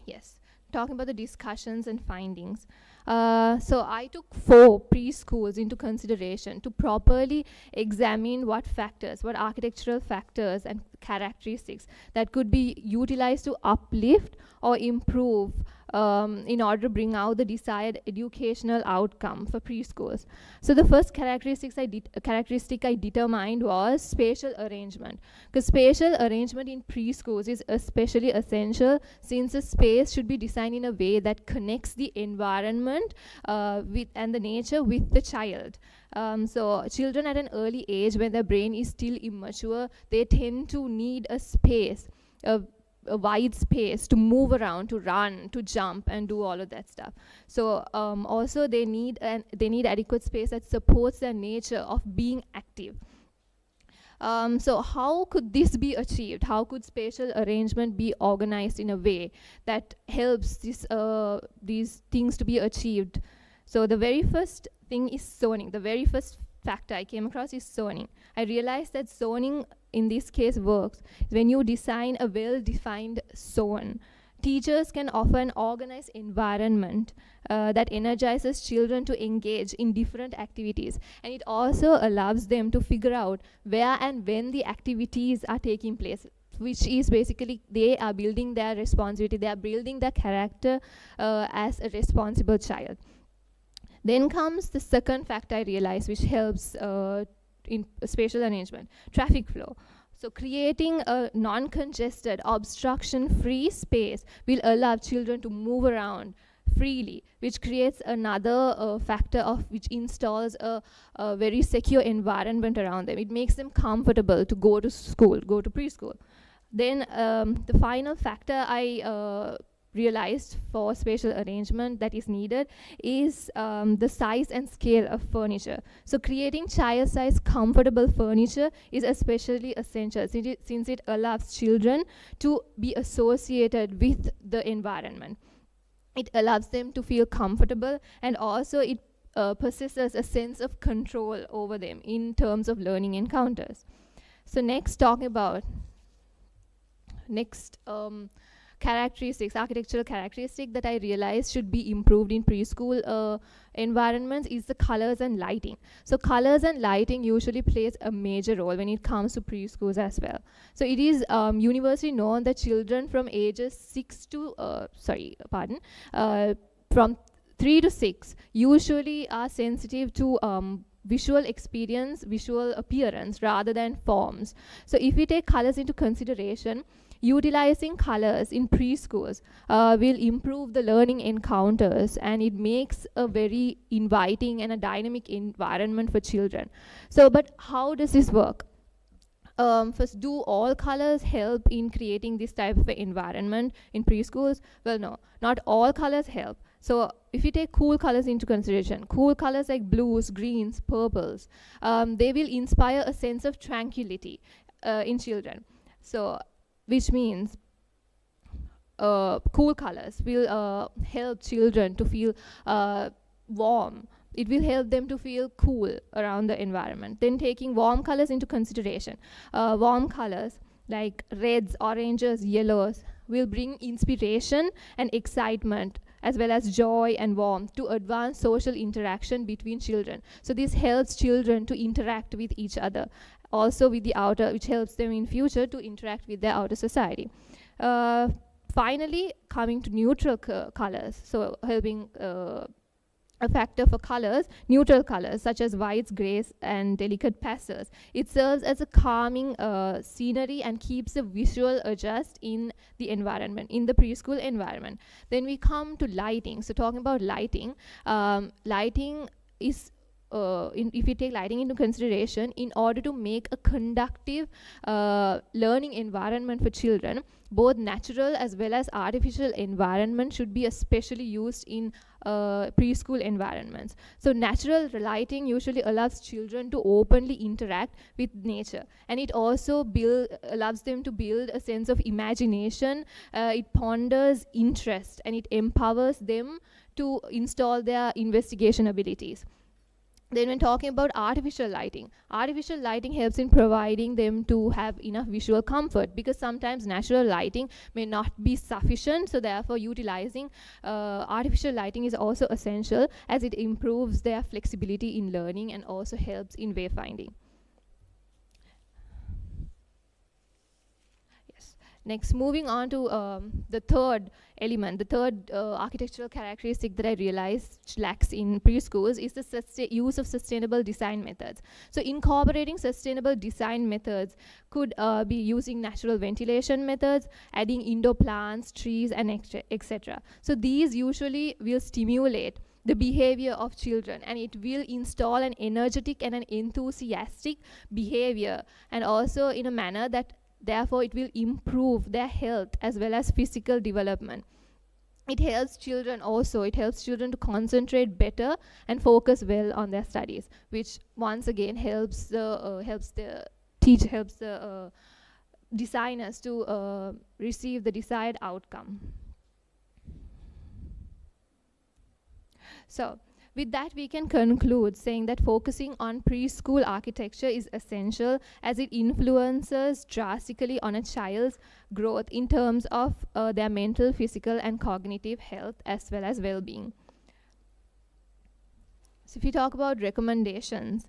Speaker 6: Yes, talking about the discussions and findings. So I took 4 preschools into consideration to properly examine what factors, what architectural factors and characteristics that could be utilized to uplift or improve in order to bring out the desired educational outcome for preschools. So the first characteristic I determined was spatial arrangement, because spatial arrangement in preschools is especially essential, since the space should be designed in a way that connects the environment and the nature with the child. So children at an early age, when their brain is still immature, they tend to need a space, a wide space to move around, to run, to jump, and do all of that stuff. So also they need adequate space that supports their nature of being active. So how could this be achieved? How could spatial arrangement be organized in a way that helps these things to be achieved? So the very first thing is zoning. The very first factor I came across is zoning. I realized that zoning in this case works when you design a well-defined zone. Teachers can offer an organized environment that energizes children to engage in different activities, and it also allows them to figure out where and when the activities are taking place, which is basically they are building their responsibility, they are building their character as a responsible child. Then comes the second factor I realized, which helps in spatial arrangement: traffic flow. So creating a non-congested, obstruction-free space will allow children to move around freely, which creates another factor of which installs a very secure environment around them. It makes them comfortable to go to school, go to preschool. Then the final factor I realized for spatial arrangement that is needed is the size and scale of furniture. So creating child-sized comfortable furniture is especially essential, since it allows children to be associated with the environment. It allows them to feel comfortable, and also it possesses a sense of control over them in terms of learning encounters. So next, talking about architectural characteristic that I realized should be improved in preschool environments is the colors and lighting. So colors and lighting usually plays a major role when it comes to preschools as well. So it is universally known that children from ages from 3 to 6 usually are sensitive to visual experience, visual appearance rather than forms. So if we take colors into consideration, Utilizing colors in preschools will improve the learning encounters, and it makes a very inviting and a dynamic environment for children. So, but how does this work? First, do all colors help in creating this type of environment in preschools? Well, no, not all colors help. So if you take cool colors into consideration, cool colors like blues, greens, purples, they will inspire a sense of tranquility in children. So, which means cool colors will help children to feel warm. It will help them to feel cool around the environment. Then taking warm colors into consideration. Warm colors like reds, oranges, yellows will bring inspiration and excitement, as well as joy and warmth, to advance social interaction between children. So this helps children to interact with each other, also with the outer, which helps them in future to interact with their outer society. Finally, coming to neutral colors, so helping a factor for colors, neutral colors such as whites, grays, and delicate pastels. It serves as a calming scenery and keeps the visual adjust in the environment, in the preschool environment. Then we come to lighting. So talking about lighting, lighting is if you take lighting into consideration, in order to make a conductive learning environment for children, both natural as well as artificial environment should be especially used in preschool environments. So natural lighting usually allows children to openly interact with nature, and it also allows them to build a sense of imagination. It ponders interest, and it empowers them to install their investigation abilities. Then when talking about artificial lighting helps in providing them to have enough visual comfort, because sometimes natural lighting may not be sufficient. So therefore utilizing artificial lighting is also essential, as it improves their flexibility in learning and also helps in wayfinding. Yes. Next, moving on to the third element, the third architectural characteristic that I realized lacks in preschools is the use of sustainable design methods. So incorporating sustainable design methods could be using natural ventilation methods, adding indoor plants, trees, and etc. So these usually will stimulate the behavior of children, and it will install an energetic and an enthusiastic behavior, and also in a manner that therefore it will improve their health as well as physical development. It helps children to concentrate better and focus well on their studies, which once again helps the designers to receive the desired outcome. So with that, we can conclude saying that focusing on preschool architecture is essential, as it influences drastically on a child's growth in terms of their mental, physical, and cognitive health, as well as well-being. So if you talk about recommendations,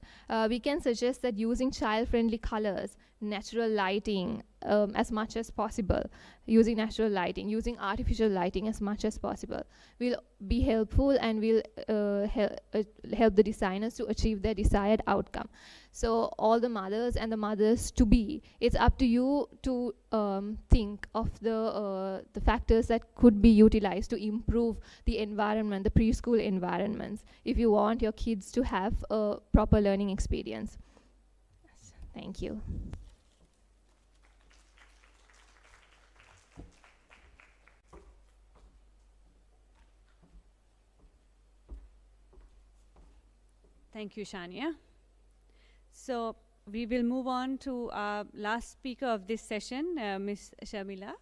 Speaker 6: we can suggest that using child-friendly colors, natural lighting as much as possible, using natural lighting, using artificial lighting as much as possible will be helpful and will help the designers to achieve their desired outcome. So all the mothers and the mothers-to-be, it's up to you to think of the factors that could be utilized to improve the environment, the preschool environments, if you want your kids to have a proper learning experience. Yes. Thank you.
Speaker 2: Thank you, Shania. So we will move on to our last speaker of this session, Ms. Shamila.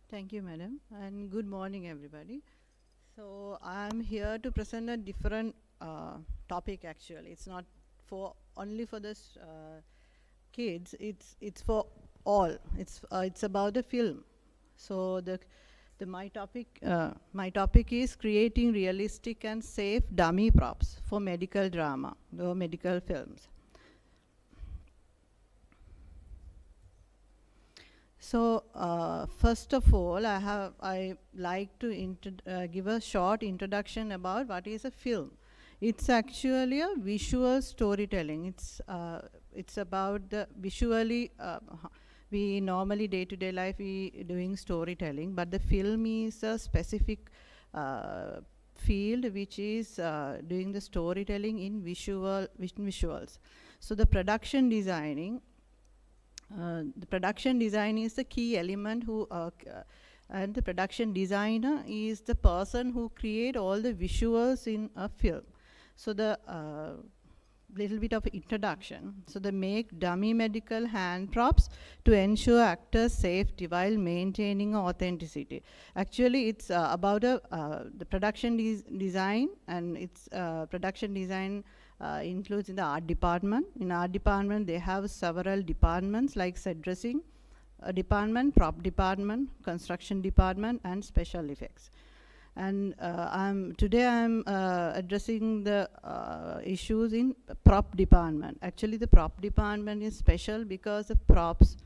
Speaker 7: Thank you, madam, and good morning, everybody. So I'm here to present a different topic. Actually, it's not for only for this kids. It's for all. It's about the film. So my topic is creating realistic and safe dummy props for medical drama or medical films. So first of all, I like to give a short introduction about what is a film. It's actually a visual storytelling. It's about the visually. We normally day-to-day life we doing storytelling, but the film is a specific field which is doing the storytelling in visuals. So the production design is the key element and the production designer is the person who create all the visuals in a film. So the little bit of introduction. So they make dummy medical hand props to ensure actors' safety while maintaining authenticity. Actually, it's about the production design, and its production design includes in the art department. In art department, they have several departments like set dressing department, prop department, construction department, and special effects. And today I'm addressing the issues in prop department. Actually, the prop department is special because the props,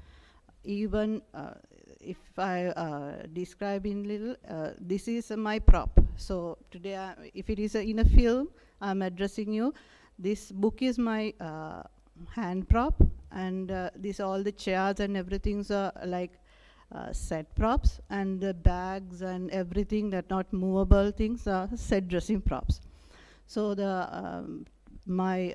Speaker 7: even if I describe in little, this is my prop. So today, if it is in a film, I'm addressing you. This book is my hand prop, and this all the chairs and everything are like set props, and the bags and everything that not movable things are set dressing props. So my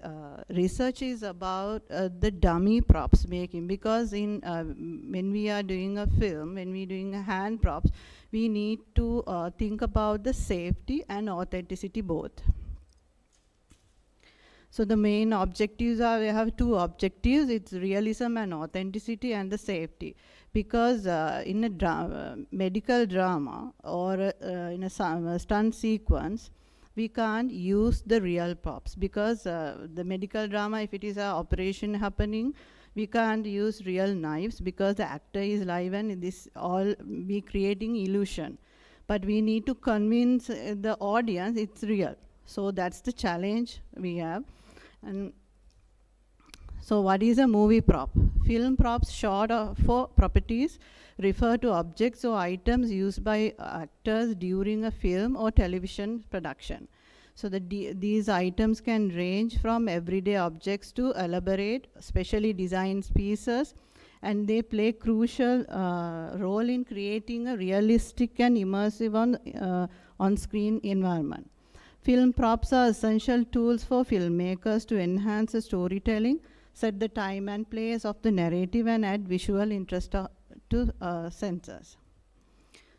Speaker 7: research is about the dummy props making, because when we are doing a film, when we're doing a hand props, we need to think about the safety and authenticity both. So the main objectives are, we have two objectives. It's realism and authenticity, and the safety. Because in a medical drama or in a stunt sequence, we can't use the real props, because the medical drama, if it is an operation happening, we can't use real knives because the actor is live, and this all be creating illusion. But we need to convince the audience it's real. So that's the challenge we have. And so what is a movie prop? Film props, short for properties, refer to objects or items used by actors during a film or television production. So these items can range from everyday objects to elaborate, specially designed pieces, and they play crucial role in creating a realistic and immersive on-screen environment. Film props are essential tools for filmmakers to enhance the storytelling, set the time and place of the narrative, and add visual interest to censors.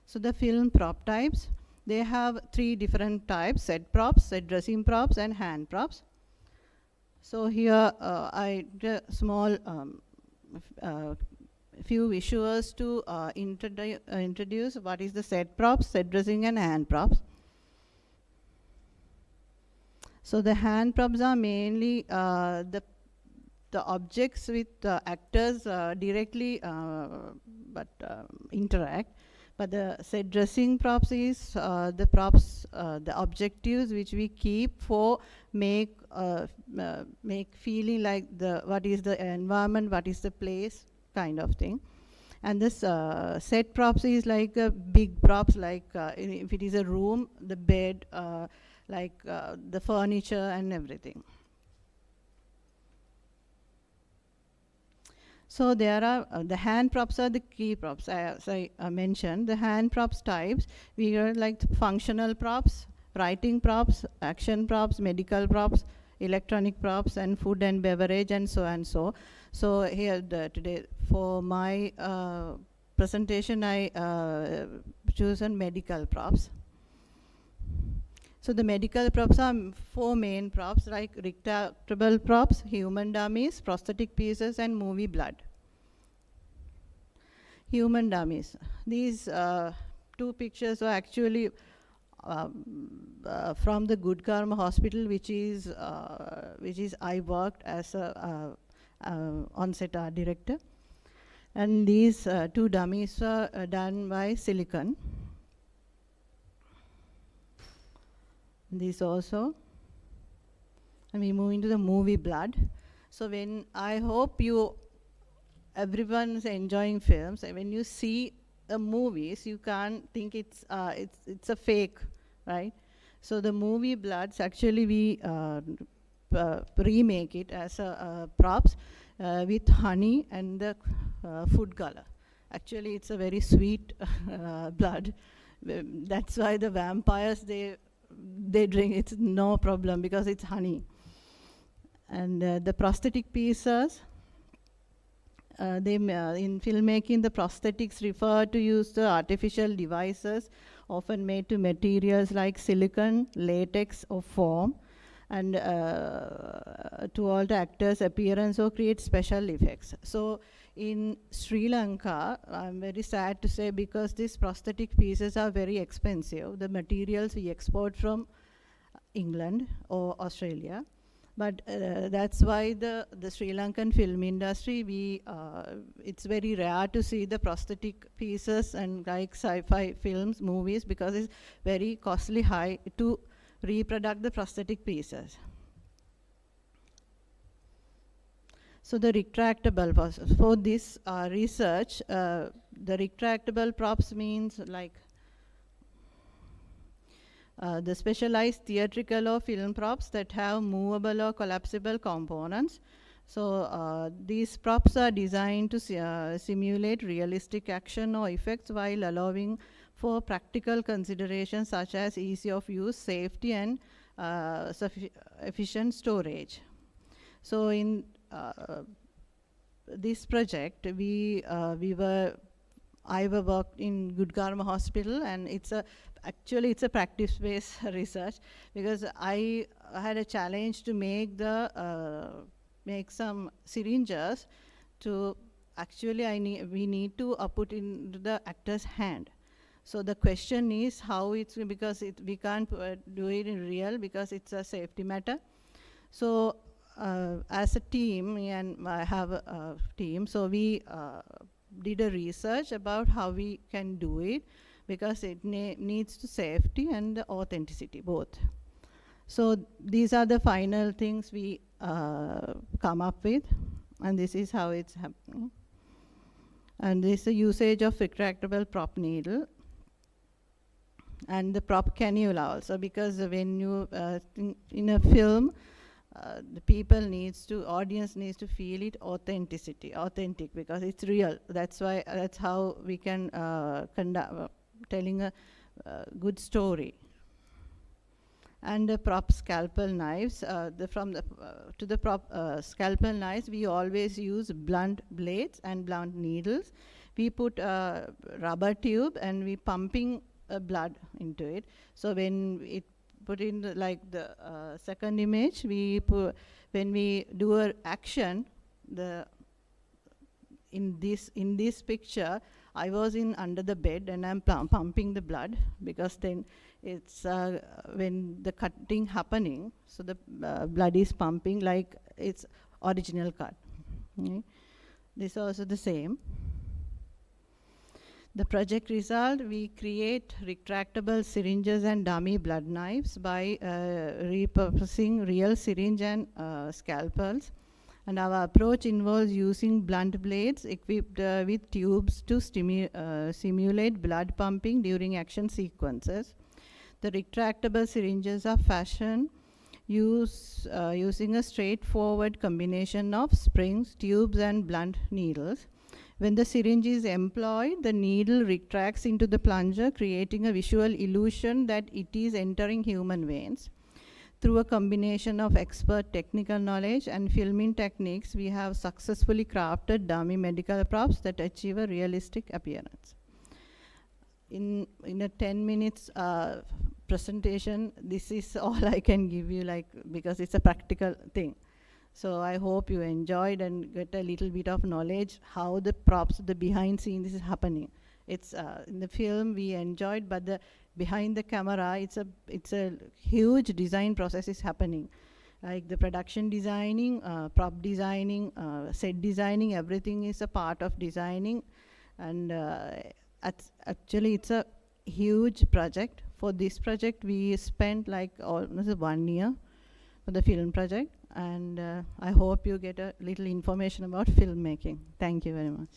Speaker 7: So the film prop types, they have 3 different types: set props, set dressing props, and hand props. So here I did a small few visuals to introduce what is the set props, set dressing, and hand props. So the hand props are mainly the objects with actors directly interact. But the set dressing props is the props, the objectives which we keep for make feeling like what is the environment, what is the place, kind of thing. And this set props is like big props, like if it is a room, the bed, like the furniture and everything. So there are the hand props are the key props. As I mentioned, the hand props types, we are like functional props, writing props, action props, medical props, electronic props, and food and beverage, and so and so. So here today for my presentation, I chosen medical props. So the medical props are 4 main props, like retractable props, human dummies, prosthetic pieces, and movie blood. Human dummies. These 2 pictures are actually from the Good Karma Hospital, which is I worked as a on-set art director. And these two dummies were done by silicon. This also. And we move into the movie Blood. So when I hope everyone's enjoying films, and when you see the movies, you can't think it's a fake, right? So the movie Bloods, actually we remake it as a props with honey and the food color. Actually, it's a very sweet blood. That's why the vampires, they drink, it's no problem because it's honey. And the prosthetic pieces, in filmmaking, the prosthetics refer to use the artificial devices often made to materials like silicon, latex, or foam, and to alter actors' appearance or create special effects. So in Sri Lanka, I'm very sad to say, because these prosthetic pieces are very expensive. The materials we export from England or Australia. But that's why the Sri Lankan film industry, it's very rare to see the prosthetic pieces and like sci-fi films, movies, because it's very costly high to reproduce the prosthetic pieces. So the retractable, for this research, the retractable props means like the specialized theatrical or film props that have movable or collapsible components. So these props are designed to simulate realistic action or effects while allowing for practical considerations such as ease of use, safety, and efficient storage. So in this project, I worked in Good Karma Hospital, and actually it's a practice-based research, because I had a challenge to make some syringes to actually we need to put into the actor's hand. So the question is how because we can't do it in real because it's a safety matter. So as a team, and I have a team, so we did a research about how we can do it, because it needs the safety and the authenticity, both. So these are the final things we come up with, and this is how it's happening. And this is the usage of retractable prop needle and the prop cannula also, because when you in a film, the audience needs to feel it authentic, because it's real. That's how we can telling a good story. And the prop scalpel knives, to the prop scalpel knives, we always use blunt blades and blunt needles. We put a rubber tube and we pumping blood into it. So when it put in the second image, when we do an action, in this picture, I was under the bed and I'm pumping the blood, because then it's when the cutting happening, so the blood is pumping like it's original cut. Okay. This is also the same. The project result, we create retractable syringes and dummy blood knives by repurposing real syringe and scalpels. And our approach involves using blunt blades equipped with tubes to simulate blood pumping during action sequences. The retractable syringes are fashioned using a straightforward combination of springs, tubes, and blunt needles. When the syringe is employed, the needle retracts into the plunger, creating a visual illusion that it is entering human veins. Through a combination of expert technical knowledge and filming techniques, we have successfully crafted dummy medical props that achieve a realistic appearance. In a 10 minutes presentation, this is all I can give you, because it's a practical thing. So I hope you enjoyed and get a little bit of knowledge how the props, the behind scenes is happening. It's in the film we enjoyed, but the behind the camera, it's a huge design process is happening. Like the production designing, prop designing, set designing, everything is a part of designing. And actually it's a huge project. For this project we spent like almost 1 year for the film project, and I hope you get a little information about filmmaking. Thank you very much.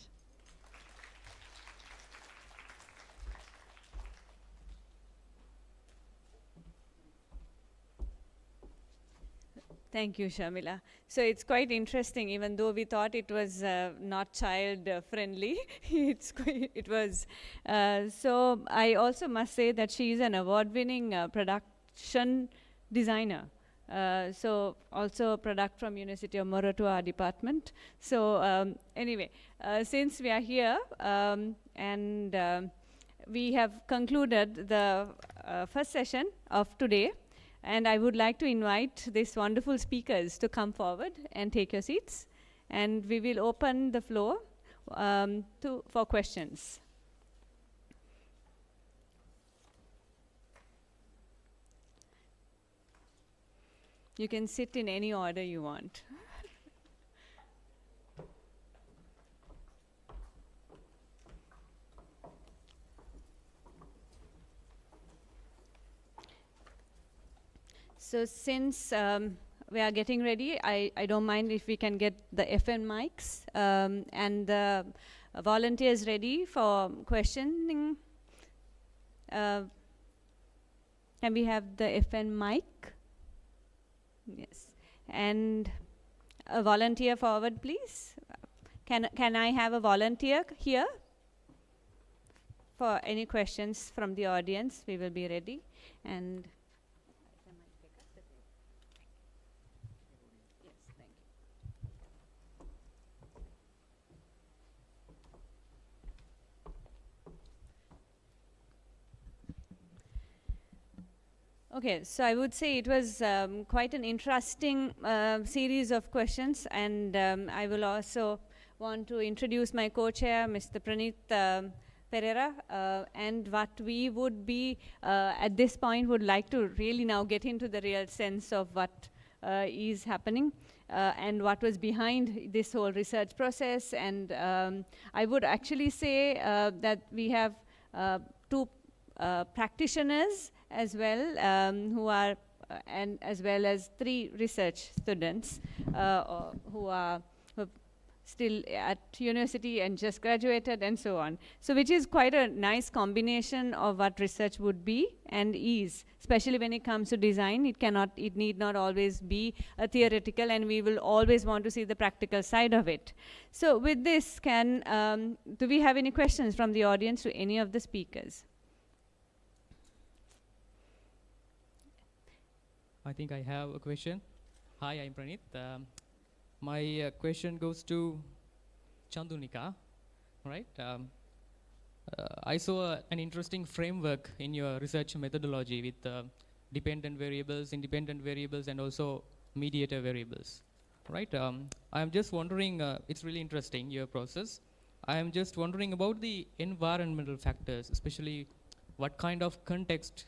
Speaker 2: Thank you, Shamila. So it's quite interesting, even though we thought it was not child friendly, it was. So I also must say that she is an award-winning production designer. So also a product from University of Moratuwa department. So anyway, since we are here and we have concluded the first session of today, and I would like to invite these wonderful speakers to come forward and take your seats. And we will open the floor for questions. You can sit in any order you want. So since we are getting ready, I don't mind if we can get the FN mics and the volunteers ready for questioning. Can we have the FN mic? Yes. And a volunteer forward, please. Can I have a volunteer here? For any questions from the audience, we will be ready. And okay, so I would say it was quite an interesting series of questions, and I will also want to introduce my co-chair, Mr.Praneeth Perera, and what we would be at this point would like to really now get into the real sense of what is happening and what was behind this whole research process. And I would actually say that we have two practitioners as well, who are, and as well as 3 research students who are still at university and just graduated and so on. So which is quite a nice combination of what research would be and is, especially when it comes to design. It need not always be a theoretical, and we will always want to see the practical side of it. So with this, do we have any questions from the audience to any of the speakers?
Speaker 8: I think I have a question. Hi, I'm Praneeth. My question goes to Chandunika, right? I saw an interesting framework in your research methodology with dependent variables, independent variables, and also mediator variables, right? I'm just wondering, it's really interesting, your process. I'm just wondering about the environmental factors, especially what kind of context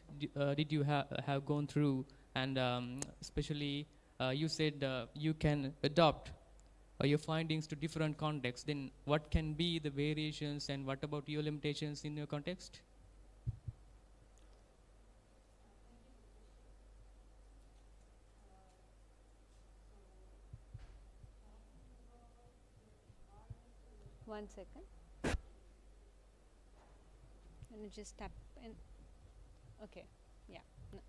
Speaker 8: did you have gone through, and especially you said you can adopt your findings to different contexts. Then what can be the variations, and what about your limitations in your context?
Speaker 2: One second. Can you just tap in? Okay, yeah. No.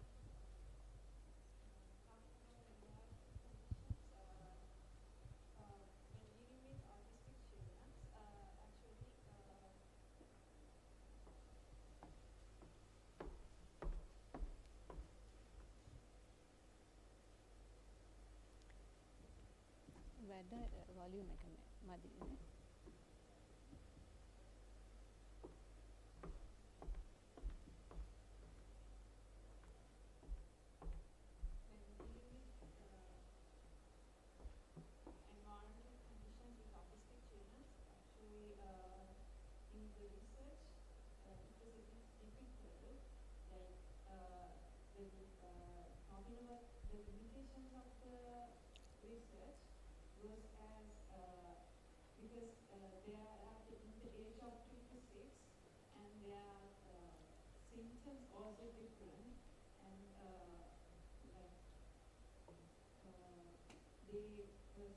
Speaker 2: Volume talking about the limitations of the research was as because they are at the age of 3 to 6 and their symptoms also different and like they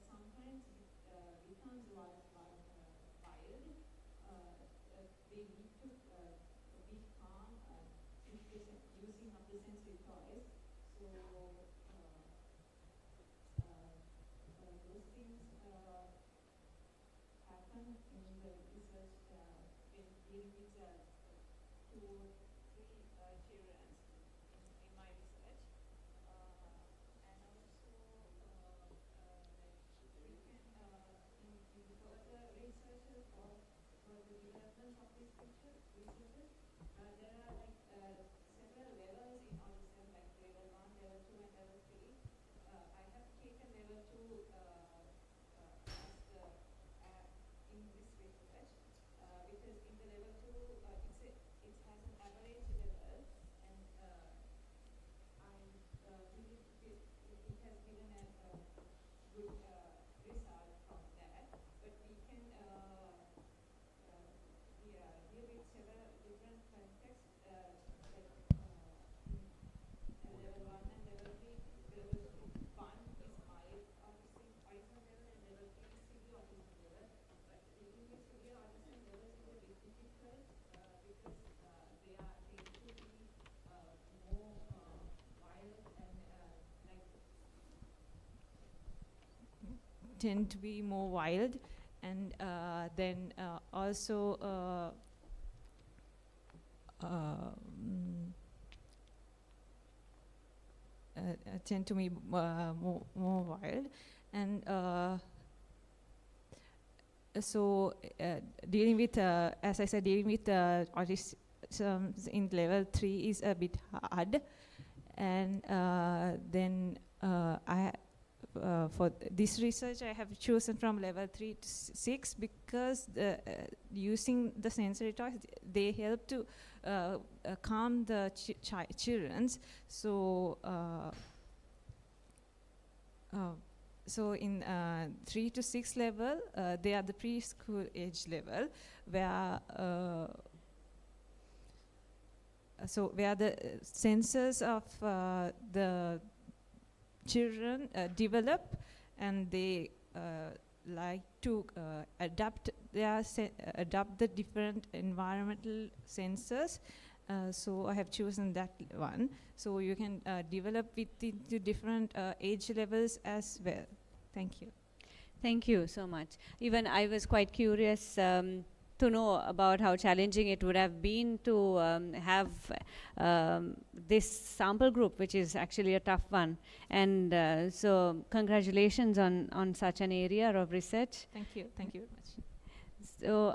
Speaker 2: sometimes becomes wild. They need to be calm using of the sensory toys. So those things happen in the research when dealing with 2 or 3 children in my research. And also we can in further researches for the development of these researches, there are like several levels in autism, like level 1, level 2 and level 3. I have taken level 2 as the in this research because in the level 2 it has an average level and I believe it has given a good result from that. But we can deal with several different contexts like in level 1 and level 3. Level 1 is mild autism level and level 3 is severe autism level. But dealing with severe autism level is a bit difficult because they tend to be more wild and like
Speaker 3: tend to be more wild, and then also tend to be more wild, and so dealing with, as I said, dealing with autism in level 3 is a bit hard, and then for this research I have chosen from level 3 to 6 because using the sensory toys, they help to calm the children. So so in 3 to 6 level, they are the preschool age level, where so where the senses of the children develop, and they like to adapt the different environmental senses. So I have chosen that one. So you can develop it into different age levels as well. Thank you.
Speaker 2: Thank you so much. Even I was quite curious to know about how challenging it would have been to have this sample group, which is actually a tough one. And so congratulations on such an area of research.
Speaker 3: Thank you very much.
Speaker 2: So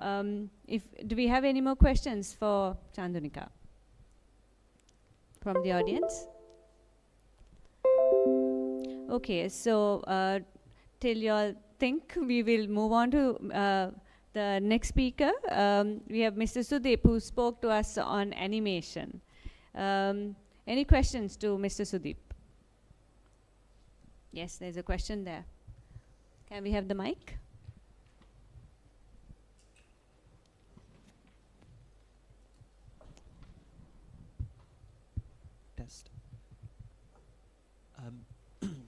Speaker 2: do we have any more questions for Chandunika from the audience? Okay, so till you all think, we will move on to the next speaker. We have Mr. Sudeep, who spoke to us on animation. Any questions to Mr. Sudeep? Yes, there's a question there. Can we have the mic?
Speaker 9: Test.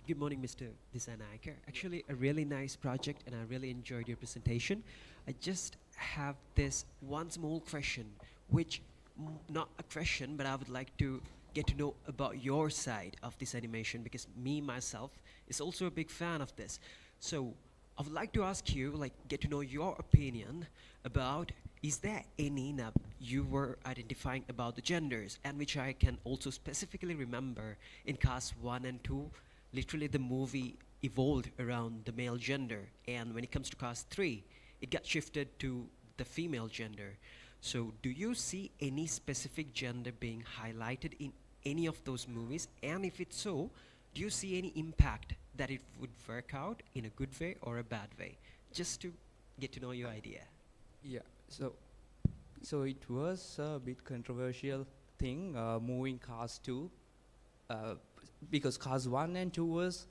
Speaker 9: Good morning, Mr. Disanaikar. Actually, a really nice project, and I really enjoyed your presentation. I just have this one small question, which not a question, but I would like to get to know about your side of this animation, because me, myself, is also a big fan of this. So I would like to ask you, get to know your opinion about, is there any, now you were identifying about the genders, and which I can also specifically remember in cast 1 and 2, literally the movie evolved around the male gender, and when it comes to cast 3, it got shifted to the female gender. So do you see any specific gender being highlighted in any of those movies? And if it's so, do you see any impact that it would work out in a good way or a bad way? Just to get to know your idea.
Speaker 4: Yeah, so it was a bit controversial thing, moving cast 2, because cast 1 and 2 was,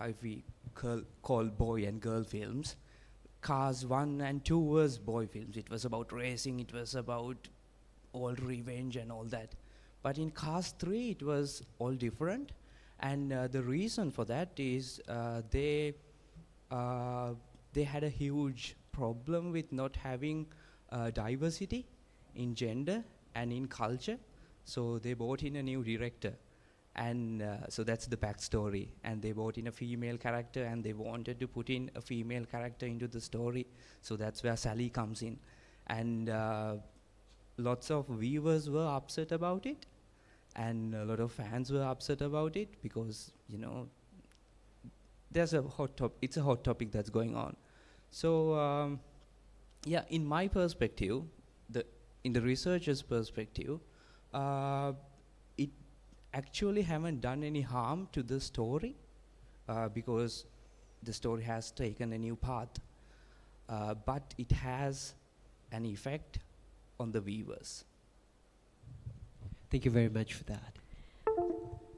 Speaker 4: if we called boy and girl films. Cars 1 and 2 was boy films. It was about racing, it was about all revenge and all that. But in Cars 3, it was all different. And the reason for that is they had a huge problem with not having diversity in gender and in culture. So they brought in a new director. And so that's the backstory. And they brought in a female character, and they wanted to put in a female character into the story. So that's where Sally comes in. And lots of viewers were upset about it. And a lot of fans were upset about it because, you know, there's a it's a hot topic that's going on. So, yeah, in my perspective, in the researcher's perspective, it actually haven't done any harm to the story because the story has taken a new path, but it has an effect on the viewers.
Speaker 9: Thank you very much for that.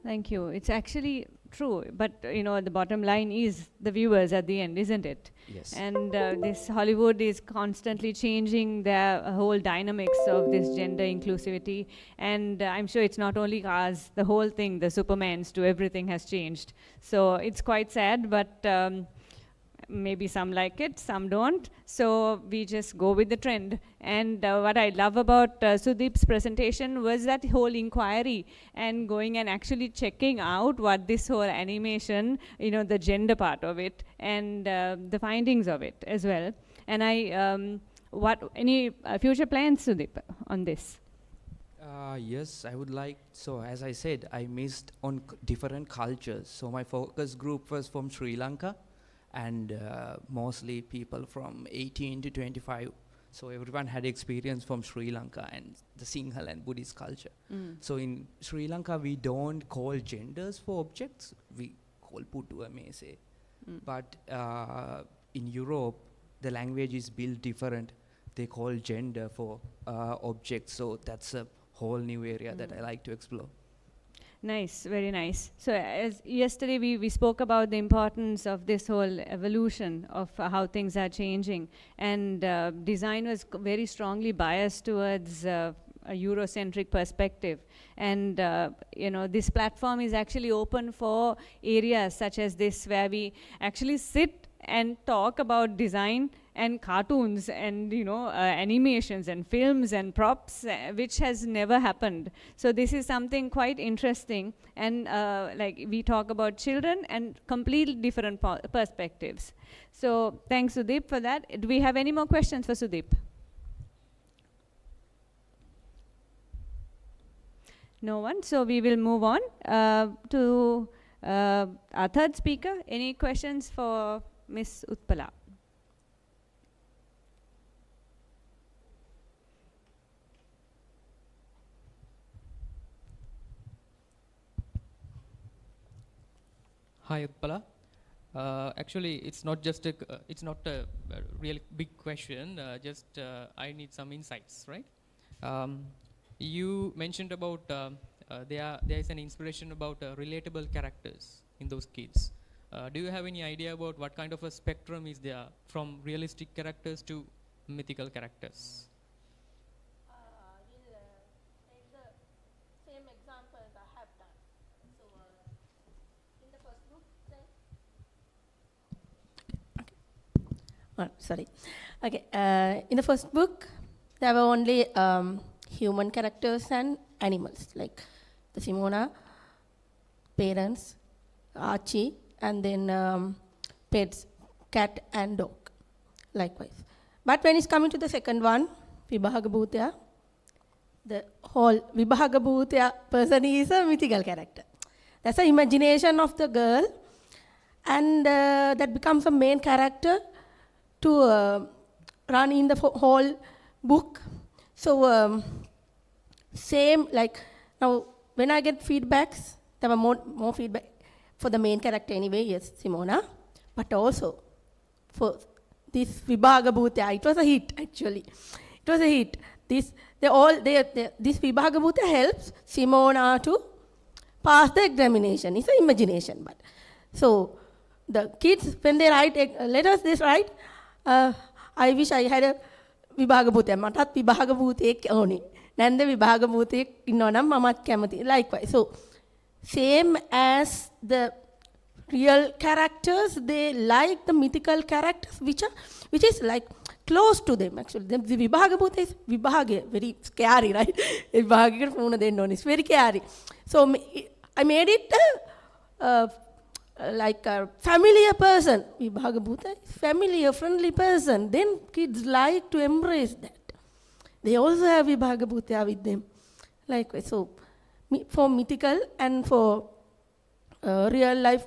Speaker 2: Thank you. It's actually true, but you know, the bottom line is the viewers at the end, isn't it?
Speaker 4: Yes.
Speaker 2: And this Hollywood is constantly changing the whole dynamics of this gender inclusivity. And I'm sure it's not only Cars, the whole thing, the Supermans to everything has changed. So it's quite sad, but maybe some like it, some don't. So we just go with the trend. And what I love about Sudeep's presentation was that whole inquiry and going and actually checking out what this whole animation, you know, the gender part of it and the findings of it as well. And what any future plans, Sudeep, on this?
Speaker 4: Yes, I would like, so as I said, I missed on different cultures. So my focus group was from Sri Lanka, and mostly people from 18 to 25. So everyone had experience from Sri Lanka and the Sinhala and Buddhist culture. So in Sri Lanka, we don't call genders for objects, we call putua mese. But in Europe, the language is built different. They call gender for objects, so that's a whole new area that I like to explore.
Speaker 2: Nice, very nice. So as yesterday we spoke about the importance of this whole evolution of how things are changing, and design was very strongly biased towards a Eurocentric perspective. And you know, this platform is actually open for areas such as this, where we actually sit and talk about design and cartoons and, you know, animations and films and props, which has never happened. So this is something quite interesting. And like we talk about children and completely different perspectives. So thanks, Sudeep, for that. Do we have any more questions for Sudeep? No one. So we will move on to our third speaker. Any questions for Ms. Utpala?
Speaker 8: Hi, Utpala. Actually, it's not just it's not a really big question. I need some insights, right? You mentioned about there is an inspiration about relatable characters in those kids. Do you have any idea about what kind of a spectrum is there from realistic characters to mythical characters?
Speaker 5: We'll take the same example I have done. So, in the first book, sorry. Okay, in the first book, there were only human characters and animals, like the Simona, parents, Archie, and then pets, cat and dog, likewise. But when it's coming to the second one, Vibhagabhutya, the whole Vibhagabhutya person is a mythical character. That's the imagination of the girl, and that becomes a main character to run in the whole book. So same, like now when I get feedbacks, there were more feedback for the main character anyway, yes, Simona, but also for this Vibhagabhutya. It was a hit, actually. It was a hit. This Vibhagabhutya helps Simona to pass the examination. It's an imagination, but so the kids, when they write letters, they write, I wish I had a විභාග භූතයක්. මටත් විභාග භූතයෙක් ඕනේ. නැන්ද විභාග භූතයෙක් ඉන්නවා නම් මමත් කැමතියි. Likewise. So, same as the real characters, they like the mythical characters, which is like close to them actually. The vibhaga bhuta is vibhaga, very scary, right? Vibhaga phone it's very scary. So I made it like a familiar person. Vibhaga bhuta is familiar, friendly person. Then kids like to embrace that. They also have vibhaga bhuta with them. Likewise, so for mythical and for real life,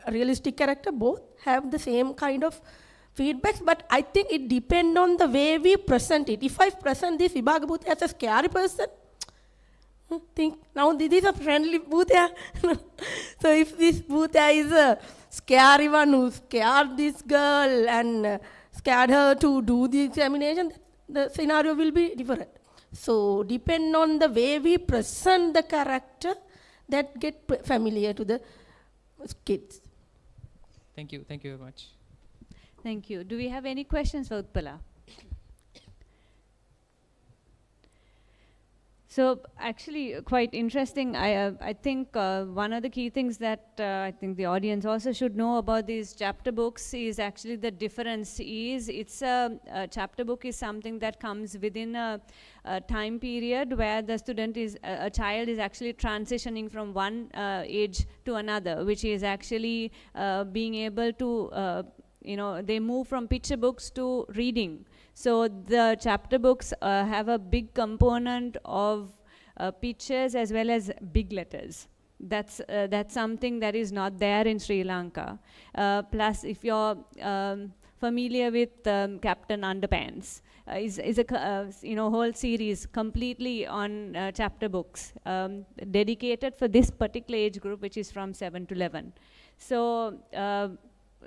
Speaker 5: realistic character, both have the same kind of feedbacks, but I think it depends on the way we present it. If I present this Vibhaga Bhuta as a scary person, think now this is a friendly Bhuta. So if this Bhuta is a scary one who scared this girl and scared her to do the examination, the scenario will be different. So depend on the way we present the character, that get familiar to the kids.
Speaker 8: Thank you very much.
Speaker 2: Thank you. Do we have any questions for Utpala? So actually quite interesting. I think one of the key things that I think the audience also should know about these chapter books is actually the difference is it's a chapter book is something that comes within a time period where the student is, a child is actually transitioning from one age to another, which is actually being able to, they move from picture books to reading. So the chapter books have a big component of pictures as well as big letters. That's something that is not there in Sri Lanka. Plus, if you're familiar with Captain Underpants, is a whole series completely on chapter books dedicated for this particular age group, which is from 7 to 11. So.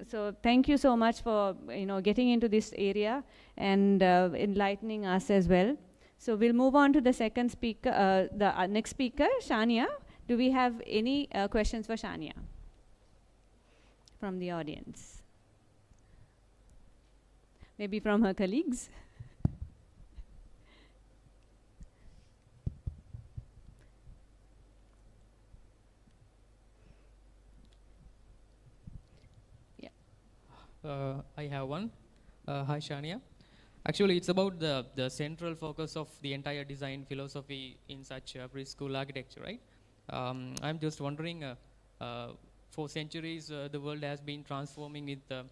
Speaker 2: So thank you so much for getting into this area and enlightening us as well. So we'll move on to the second speaker, the next speaker, Shania. Do we have any questions for Shania from the audience? Maybe from her colleagues?
Speaker 8: I have one. Hi, Shania. Actually, it's about the central focus of the entire design philosophy in such preschool architecture, right? I'm just wondering, for centuries, the world has been transforming with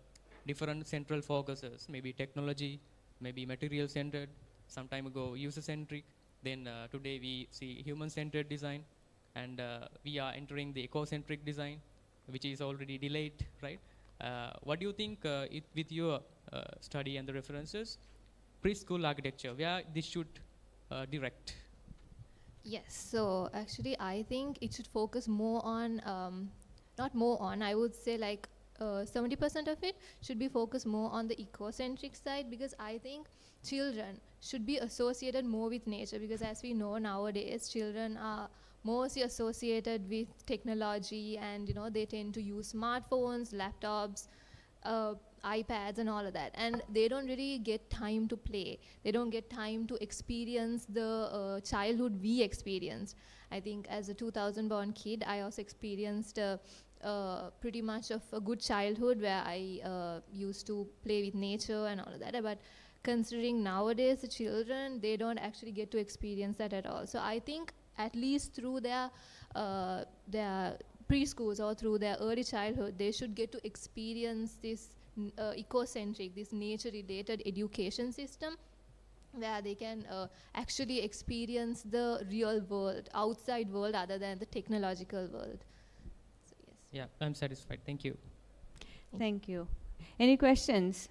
Speaker 8: different central focuses, maybe technology, maybe material-centered, some time ago user-centric, then today we see human-centered design, and we are entering the eco-centric design, which is already delayed, right? What do you think with your study and the references, preschool architecture, where this should direct?
Speaker 6: Yes, so actually I think it should focus more on, not more on, I would say like 70% of it should be focused more on the ecocentric side, because I think children should be associated more with nature, because as we know nowadays children are mostly associated with technology, and they tend to use smartphones, laptops, iPads and all of that, and they don't really get time to play. They don't get time to experience the childhood we experienced. I think as a 2000 born kid, I also experienced pretty much of a good childhood where I used to play with nature and all of that, but considering nowadays the children, they don't actually get to experience that at all. So I think at least through their preschools or through their early childhood, they should get to experience this ecocentric, this nature-related education system, where they can actually experience the real world, outside world, other than the technological world. So yes.
Speaker 8: Yeah, I'm satisfied. Thank you.
Speaker 2: Thank you. Any questions?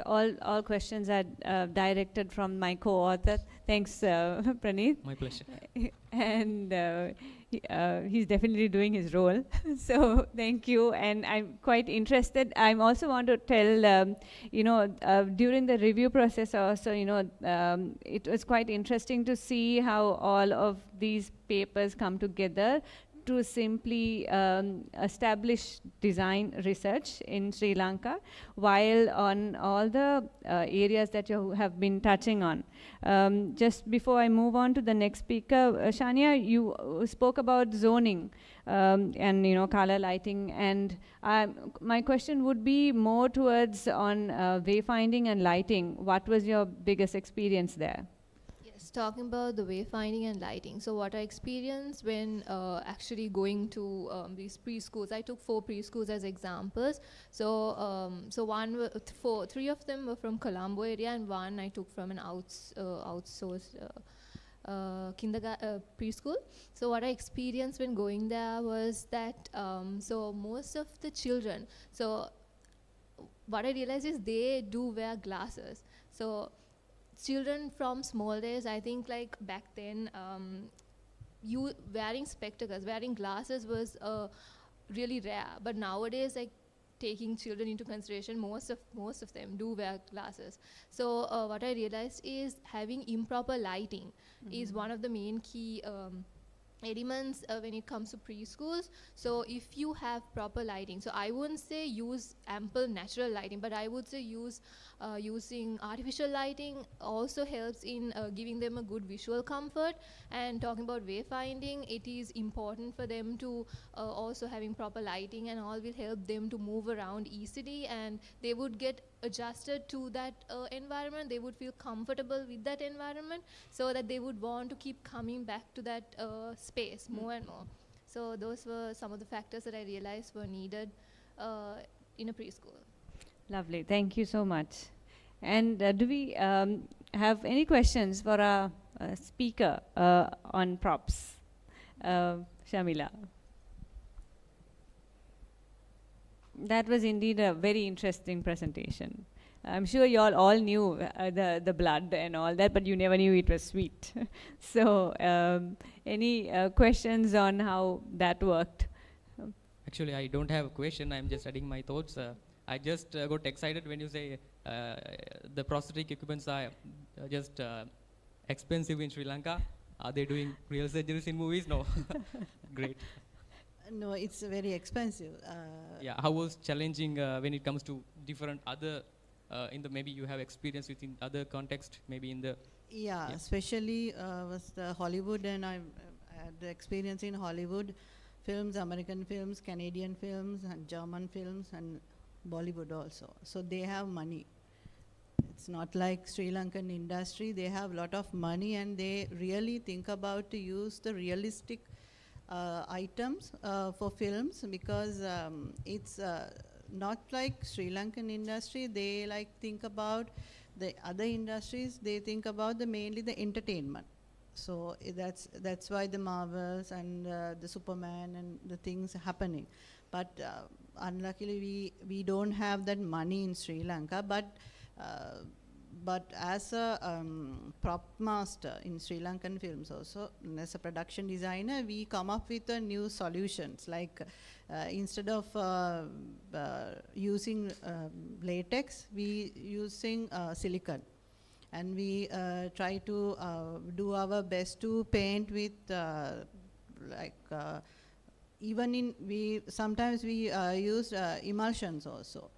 Speaker 2: All questions are directed from my co-author. Thanks, Praneeth.
Speaker 8: My pleasure.
Speaker 2: And he's definitely doing his role. So thank you. And I'm quite interested. I also want to tell, during the review process also, it was quite interesting to see how all of these papers come together to simply establish design research in Sri Lanka, while on all the areas that you have been touching on. Just before I move on to the next speaker, Shania, you spoke about zoning and color lighting, and my question would be more towards on wayfinding and lighting. What was your biggest experience there?
Speaker 6: Yes, talking about the wayfinding and lighting. So what I experienced when actually going to these preschools, I took 4 preschools as examples. So three of them were from Colombo area, and one I took from an outsourced preschool. So what I experienced when going there was that so most of the children, so what I realized is they do wear glasses. So children from small days, I think like back then, you wearing spectacles, wearing glasses was really rare. But nowadays, like taking children into consideration, most of them do wear glasses. So what I realized is having improper lighting is one of the main key elements when it comes to preschools. So if you have proper lighting, so I wouldn't say use ample natural lighting, but I would say using artificial lighting also helps in giving them a good visual comfort. And talking about wayfinding, it is important for them to also having proper lighting and all will help them to move around easily, and they would get adjusted to that environment. They would feel comfortable with that environment, so that they would want to keep coming back to that space more and more. So those were some of the factors that I realized were needed in a preschool.
Speaker 2: Lovely, thank you so much. And do we have any questions for our speaker on props? Shamila. That was indeed a very interesting presentation. I'm sure you all knew the blood and all that, but you never knew it was sweet. So any questions on how that worked?
Speaker 8: Actually, I don't have a question. I'm just adding my thoughts. I just got excited when you say the prosthetic equipments are just expensive in Sri Lanka. Are they doing real surgeries in movies? No. Great.
Speaker 7: No, it's very expensive.
Speaker 8: Yeah, how was challenging when it comes to different other, in the maybe you have experience within other context, maybe in the...
Speaker 7: Yeah, especially was the Hollywood, and I had the experience in Hollywood films, American films, Canadian films, and German films, and Bollywood also. So they have money. It's not like Sri Lankan industry. They have a lot of money, and they really think about to use the realistic items for films, because it's not like Sri Lankan industry. They like think about the other industries. They think about mainly the entertainment. So that's why the Marvels and the Superman and the things happening. But unluckily we don't have that money in Sri Lanka. But as a prop master in Sri Lankan films also, as a production designer, we come up with new solutions. Like instead of using latex, we using silicone. And we try to do our best to paint with sometimes we use emulsions also.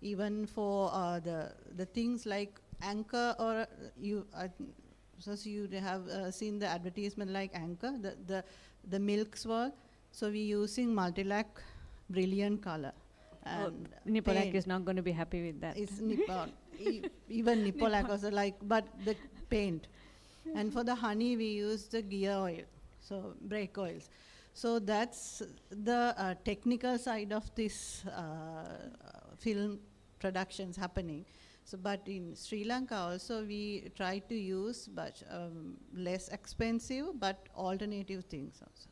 Speaker 7: Even for the things like Anchor, or you have seen the advertisement like Anchor, the milk swirl. So we're using Multilac Brilliant color. And
Speaker 2: Nipolak is not going to be happy with that.
Speaker 7: It's Nippon. Even Nipolak also like, but the paint. And for the honey, we use the gear oil, so brake oils. So that's the technical side of this film productions happening. So, but in Sri Lanka also we try to use but less expensive but alternative things also.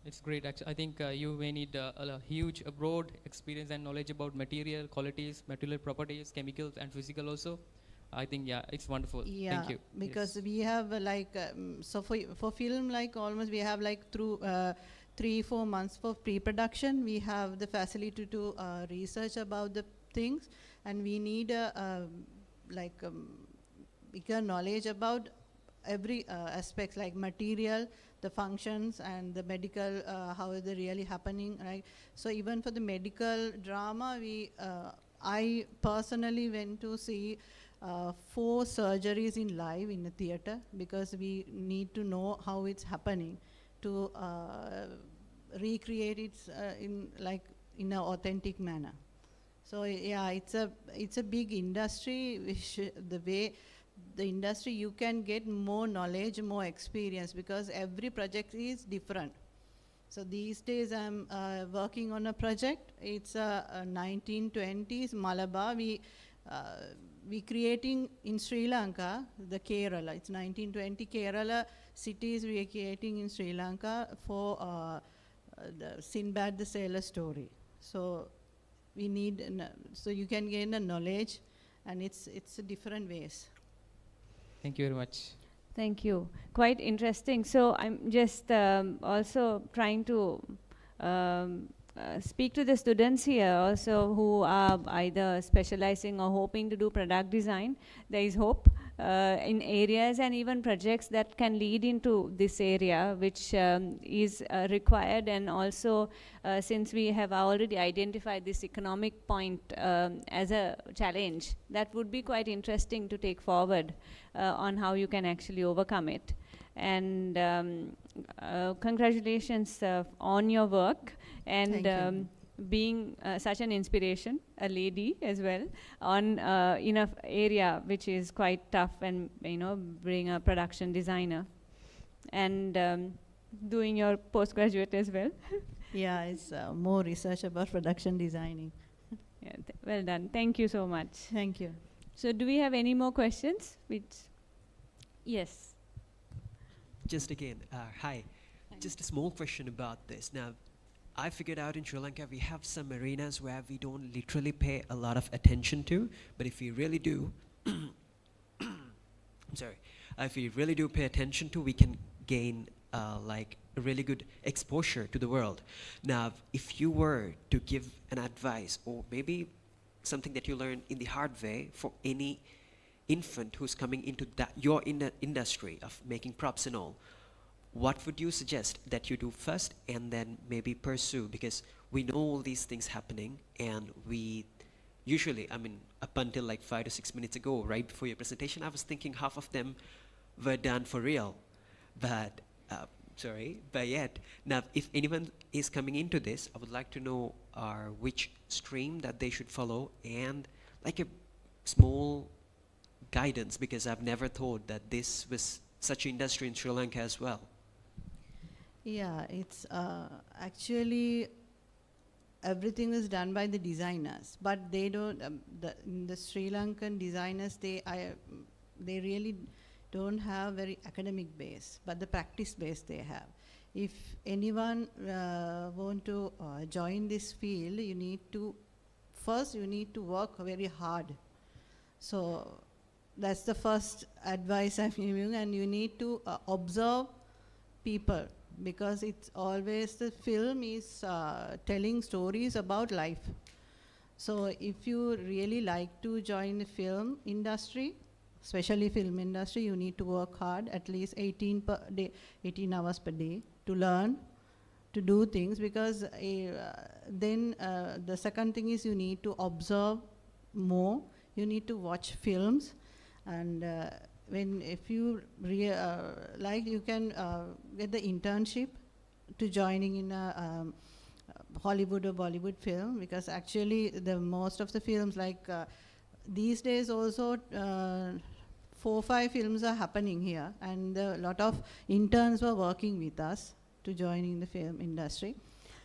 Speaker 8: It's great. I think you may need a huge, broad experience and knowledge about material qualities, material properties, chemicals, and physical also. I think, yeah, it's wonderful.
Speaker 7: Yeah,
Speaker 8: thank you.
Speaker 7: because we have so for film, like almost we have like through 3-4 months for pre-production. We have the facility to research about the things, and we need bigger knowledge about every aspects like material, the functions, and the medical, how is it really happening, right? So even for the medical drama, I personally went to see 4 surgeries in live in a theater, because we need to know how it's happening to recreate it in an authentic manner. So yeah, it's a big industry. The way the industry, you can get more knowledge, more experience, because every project is different. So these days I'm working on a project. It's a 1920s Malabar. We creating in Sri Lanka, the Kerala. It's 1920 Kerala cities we are creating in Sri Lanka for the Sinbad the Sailor story. So we need, so you can gain a knowledge, and it's different ways.
Speaker 8: Thank you very much.
Speaker 2: Thank you. Quite interesting. So I'm just also trying to speak to the students here also who are either specializing or hoping to do product design. There is hope in areas and even projects that can lead into this area, which is required. And also, since we have already identified this economic point as a challenge, that would be quite interesting to take forward on how you can actually overcome it. And congratulations on your work, and being such an inspiration, a lady as well, on in a area which is quite tough, and being a production designer, and doing your postgraduate as well.
Speaker 7: Yeah, it's more research about production designing.
Speaker 2: Yeah, well done. Thank you so much.
Speaker 7: Thank you.
Speaker 2: So do we have any more questions? Yes.
Speaker 9: Just again, hi. Just a small question about this. Now, I figured out in Sri Lanka we have some arenas where we don't literally pay a lot of attention to, but if we really do, I'm sorry, if we really do pay attention to, we can gain like a really good exposure to the world. Now, if you were to give an advice, or maybe something that you learned in the hard way for any infant who's coming into your industry of making props and all, what would you suggest that you do first and then maybe pursue? Because we know all these things happening, and we usually, I mean, up until like 5 to 6 minutes ago, right before your presentation, I was thinking half of them were done for real. But, but yet, now if anyone is coming into this, I would like to know which stream that they should follow, and like a small guidance, because I've never thought that this was such an industry in Sri Lanka as well.
Speaker 7: Yeah, it's actually everything is done by the designers, but they don't. The Sri Lankan designers, they really don't have very academic base, but the practice base they have. If anyone want to join this field, you need to work very hard. So that's the first advice I'm giving, and you need to observe people, because it's always, the film is telling stories about life. So if you really like to join the film industry, especially film industry, you need to work hard, at least 18 hours per day, to learn, to do things, because then the second thing is you need to observe more, you need to watch films, and if you like, you can get the internship to joining in a Hollywood or Bollywood film, because actually the most of the films, like these days also 4 or 5 films are happening here, and a lot of interns were working with us to join in the film industry.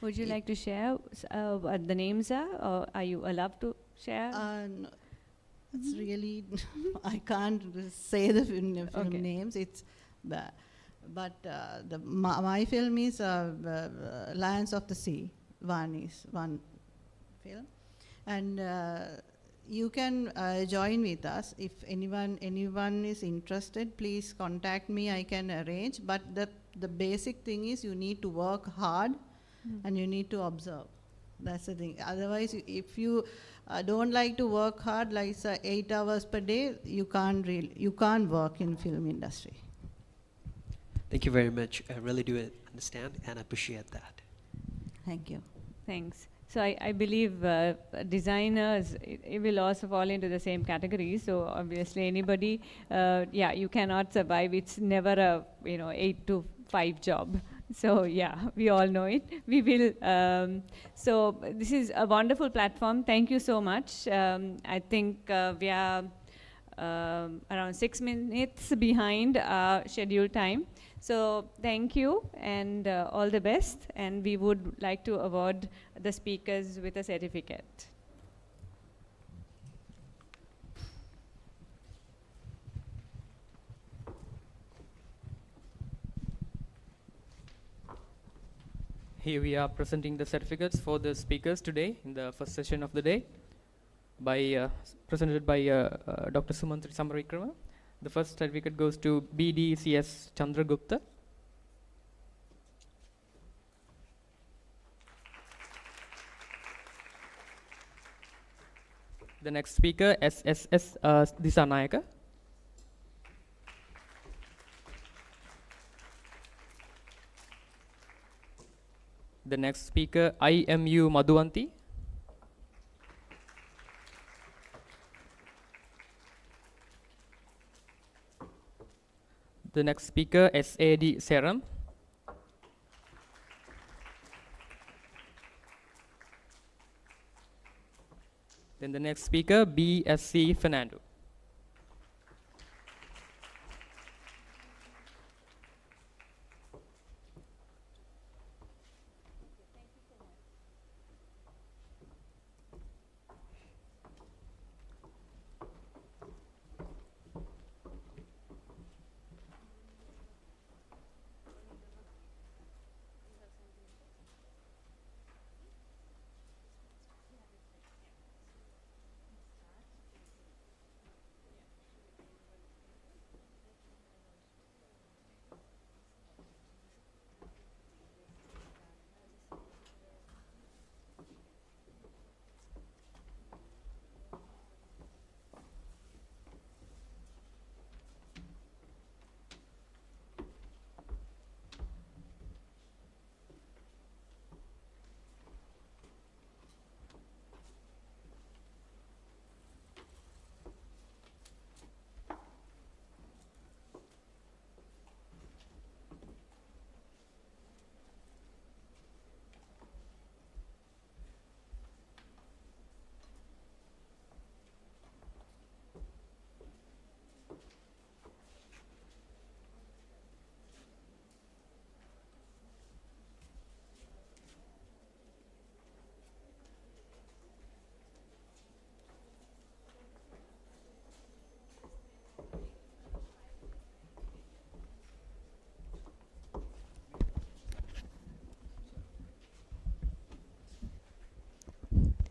Speaker 2: Would you like to share what the names are, or are you allowed to share?
Speaker 7: No, it's really, I can't say the film names. It's, but my film is Lions of the Sea. One film, and you can join with us. If anyone is interested, please contact me. I can arrange. But the basic thing is you need to work hard, and you need to observe. That's the thing. Otherwise, if you don't like to work hard, like 8 hours per day, you can't work in film industry.
Speaker 9: Thank you very much. I really do understand and appreciate that.
Speaker 7: Thank you.
Speaker 2: Thanks. So I believe designers, it will also fall into the same category. So obviously anybody, yeah, you cannot survive. It's never a 8 to 5 job. So yeah, we all know it. We will. So this is a wonderful platform. Thank you so much. I think we are around 6 minutes behind our scheduled time. So thank you and all the best. And we would like to award the speakers with a certificate.
Speaker 8: Here we are presenting the certificates for the speakers today in the first session of the day, presented by Dr. Sumanthri Samarawickrama. The first certificate goes to BDCS Chandragupta. The next speaker, SSS Disanayaka. The next speaker, IMU Madhuvanti. The next speaker, SAD Seram. Then the next speaker, BSC Fernando.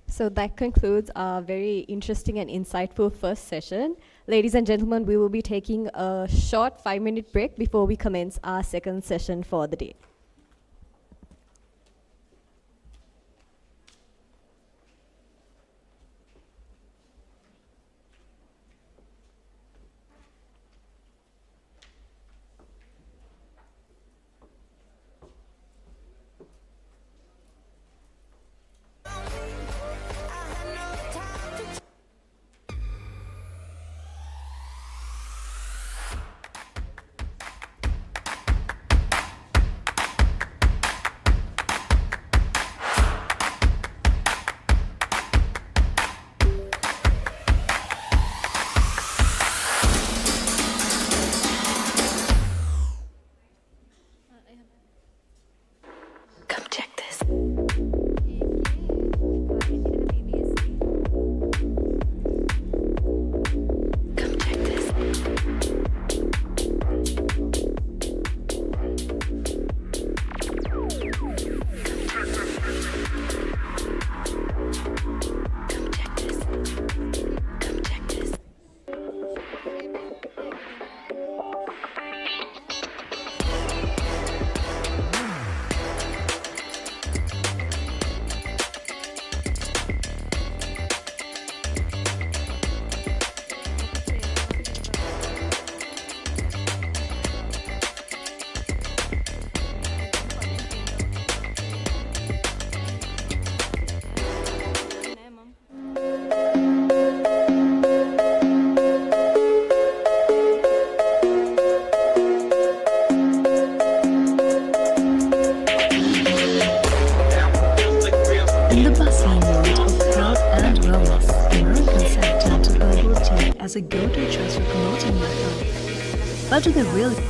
Speaker 1: So that concludes our very interesting and insightful first session. Ladies and gentlemen, we will be taking a short 5-minute break before we commence our second session for the day.
Speaker 10: growing world of health and wellness, Americans have turned to herbal tea as a go-to choice for promoting their health. But do they really?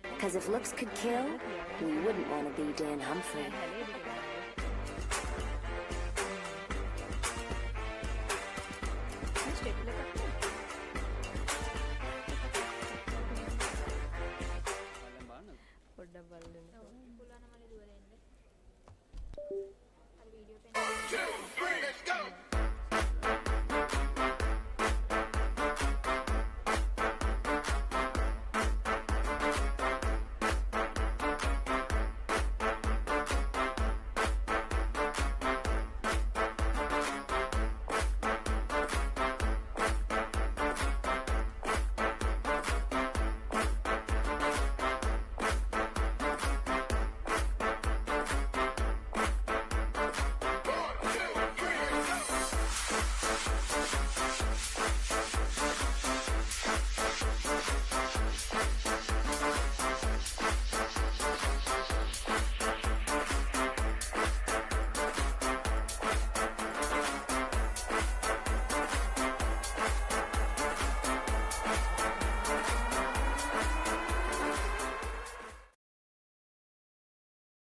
Speaker 11: Because if looks could kill, we wouldn't want to be Dan Humphrey.